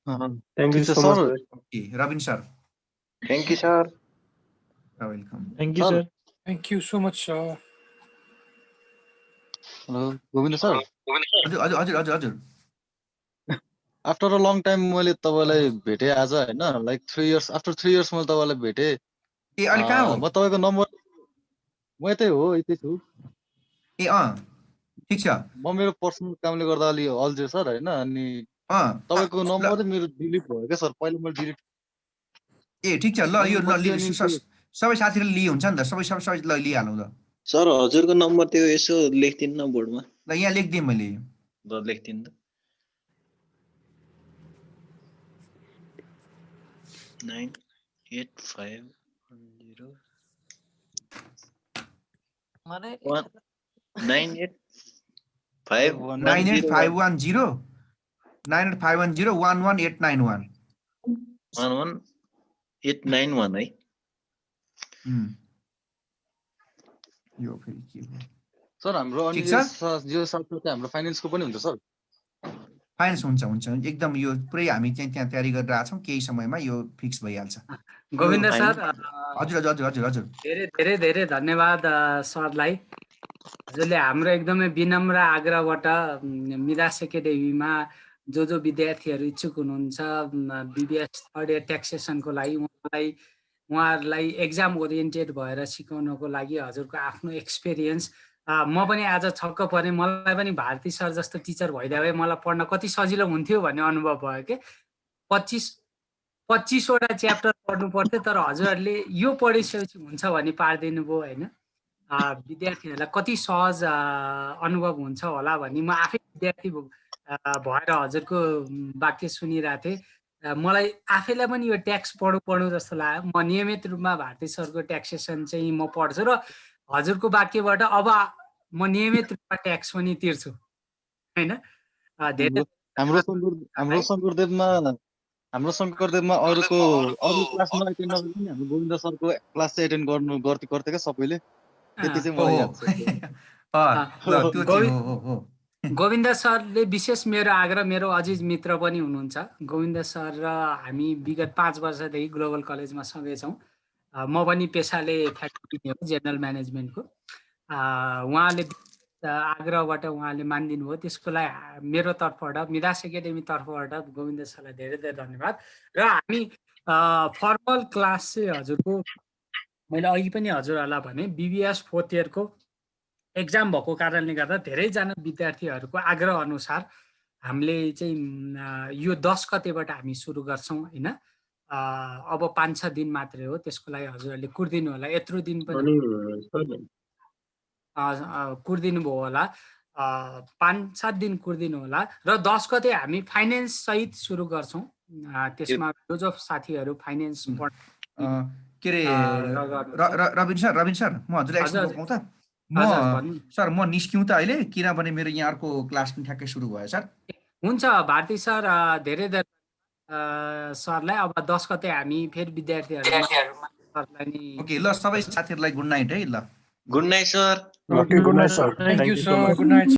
थ्याङ्क यू ठिक छ सो मच सर। सर। ए Rabin sir, thank you sir. Welcome. Thank you sir sir. Thank you so much sir. Hello Govind sir, हजुर हजुर हजुर हजुर हजुर आफ्टर अ लङ टाइम मैले तपाईँलाई भेटेँ आज होइन, लाइक 3 इयर्स आफ्टर 3 इयर्स मैले तपाईँलाई भेटेँ। ए अहिले कहाँ हो? म तपाईँको नम्बर म यतै हो, यतै छु। ए ठिक छ। म मेरो पर्सनल कामले गर्दा अलि अल्झेँ सर होइन, अनि तपाईँको ल नम्बर चाहिँ मेरो डिलिट भयो क्या सर, पहिला मैले डिलिट ए ठिक छ, ल यो पछि अनि त्यो सबै साथीहरूले लिए हुन्छ नि त, सबै सबै सबै ल लिइहालौँ ल। सर हजुरको नम्बर त्यो यसो लेखिदिनु न बोर्डमा। ल यहाँ लेखिदिएँ मैले। ल लेखिदिनु त। 9851 98510 11891 11891 है। यो फेरि के हो? सर हाम्रो अनि ठिक छ? यो साथसाथै हाम्रो फाइनेन्सको पनि हुन्छ सर। फाइनेन्स हुन्छ एकदम, यो पुरै हामी चाहिँ त्यहाँ तयारी गरिरहेको छौँ, केही समयमा यो फिक्स भइहाल्छ। गोविन्द सर, हजुर हजुर हजुर हजुर हजुर धेरै धेरै धेरै धन्यवाद सरलाई। हजुरले हाम्रो एकदमै विनम्र आग्रहबाट मिरास एकाडेमीमा जो विद्यार्थीहरू इच्छुक हुनुहुन्छ बीबीएस 3rd इयर ट्याक्सेसनको लागि उहाँहरूलाई एक्जाम ओरिएन्टेड भएर सिकाउनको लागि हजुरको आफ्नो एक्सपिरियन्स, म पनि आज छक्क परेँ। मलाई पनि भारती सर जस्तो टिचर भइदिए भए मलाई पढ्न कति सजिलो हुन्थ्यो भन्ने अनुभव भयो कि 25वटा च्याप्टर पढ्नु पर्थ्यो, तर हजुरहरूले यो पढिसकेपछि हुन्छ भने पारिदिनु भयो होइन। विद्यार्थीहरूलाई कति सहज अनुभव हुन्छ होला भन्ने म आफै विद्यार्थी भएर हजुरको वाक्य सुनिरहेको थिएँ। मलाई आफैलाई पनि यो ट्याक्स पढौँ जस्तो लाग्यो। म नियमित रूपमा भारती सरको ट्याक्सेसन चाहिँ म पढ्छु र हजुरको वाक्यबाट अब म नियमित रूपमा ट्याक्स पनि तिर्छु होइन। धेरै हाम्रो शङ्करदेवमा अरू क्लास नएटेन्ड नगरे पनि हाम्रो गोविन्द सरको क्लास चाहिँ एटेन्ड गर्थ्यो क्या सबैले। त्यति चाहिँ मलाई याद छ। गोविन्द सरले विशेष मेरो आग्रह, मेरो अजिज मित्र पनि हुनुहुन्छ गोविन्द सर र हामी विगत 5 वर्षदेखि ग्लोबल कलेजमा सँगै छौँ। म पनि पेसाले फ्याकल्टी हो जेनरल म्यानेजमेन्टको। उहाँले आग्रहबाट उहाँले मानिदिनु भयो, त्यसको लागि मेरो तर्फबाट मिरास एकाडेमी तर्फबाट गोविन्द सरलाई धेरै धेरै धन्यवाद। र हामी फर्मल क्लास चाहिँ हजुरको मैले अघि पनि हजुरहरूलाई भने बीबीएस 4th इयरको एक्जाम भएको कारणले गर्दा धेरैजना विद्यार्थीहरूको आग्रह अनुसार हामीले चाहिँ यो 10 गतेबाट हामी सुरु गर्छौँ होइन। अब 5-6 दिन मात्रै हो, त्यसको लागि हजुरहरूले कुर्दिनु होला। यत्रो दिन पनि कुर्दिनु भयो होला, 5-7 दिन कुर्दिनु होला। र 10 गते हामी फाइनेन्स सहित सुरु गर्छौँ। त्यसमा जो जो साथीहरू फाइनेन्स के अरे रविन सर म हजुरलाई एकछिन हजुर। रोकौँ त हजुर, भन्नु। सर म निस्क्यौँ त अहिले किनभने मेरो यहाँ अर्को क्लास पनि ठ्याक्कै सुरु भयो सर। हुन्छ भारती सर, धेरै धेरै सरलाई अब 10 गते हामी फेरि विद्यार्थीहरूमा सरलाई नि ओके ल सबै साथीहरूलाई गुड नाइट है ल। Good night sir. Okay, good night, sir. Thank you, so sir. much. Good night.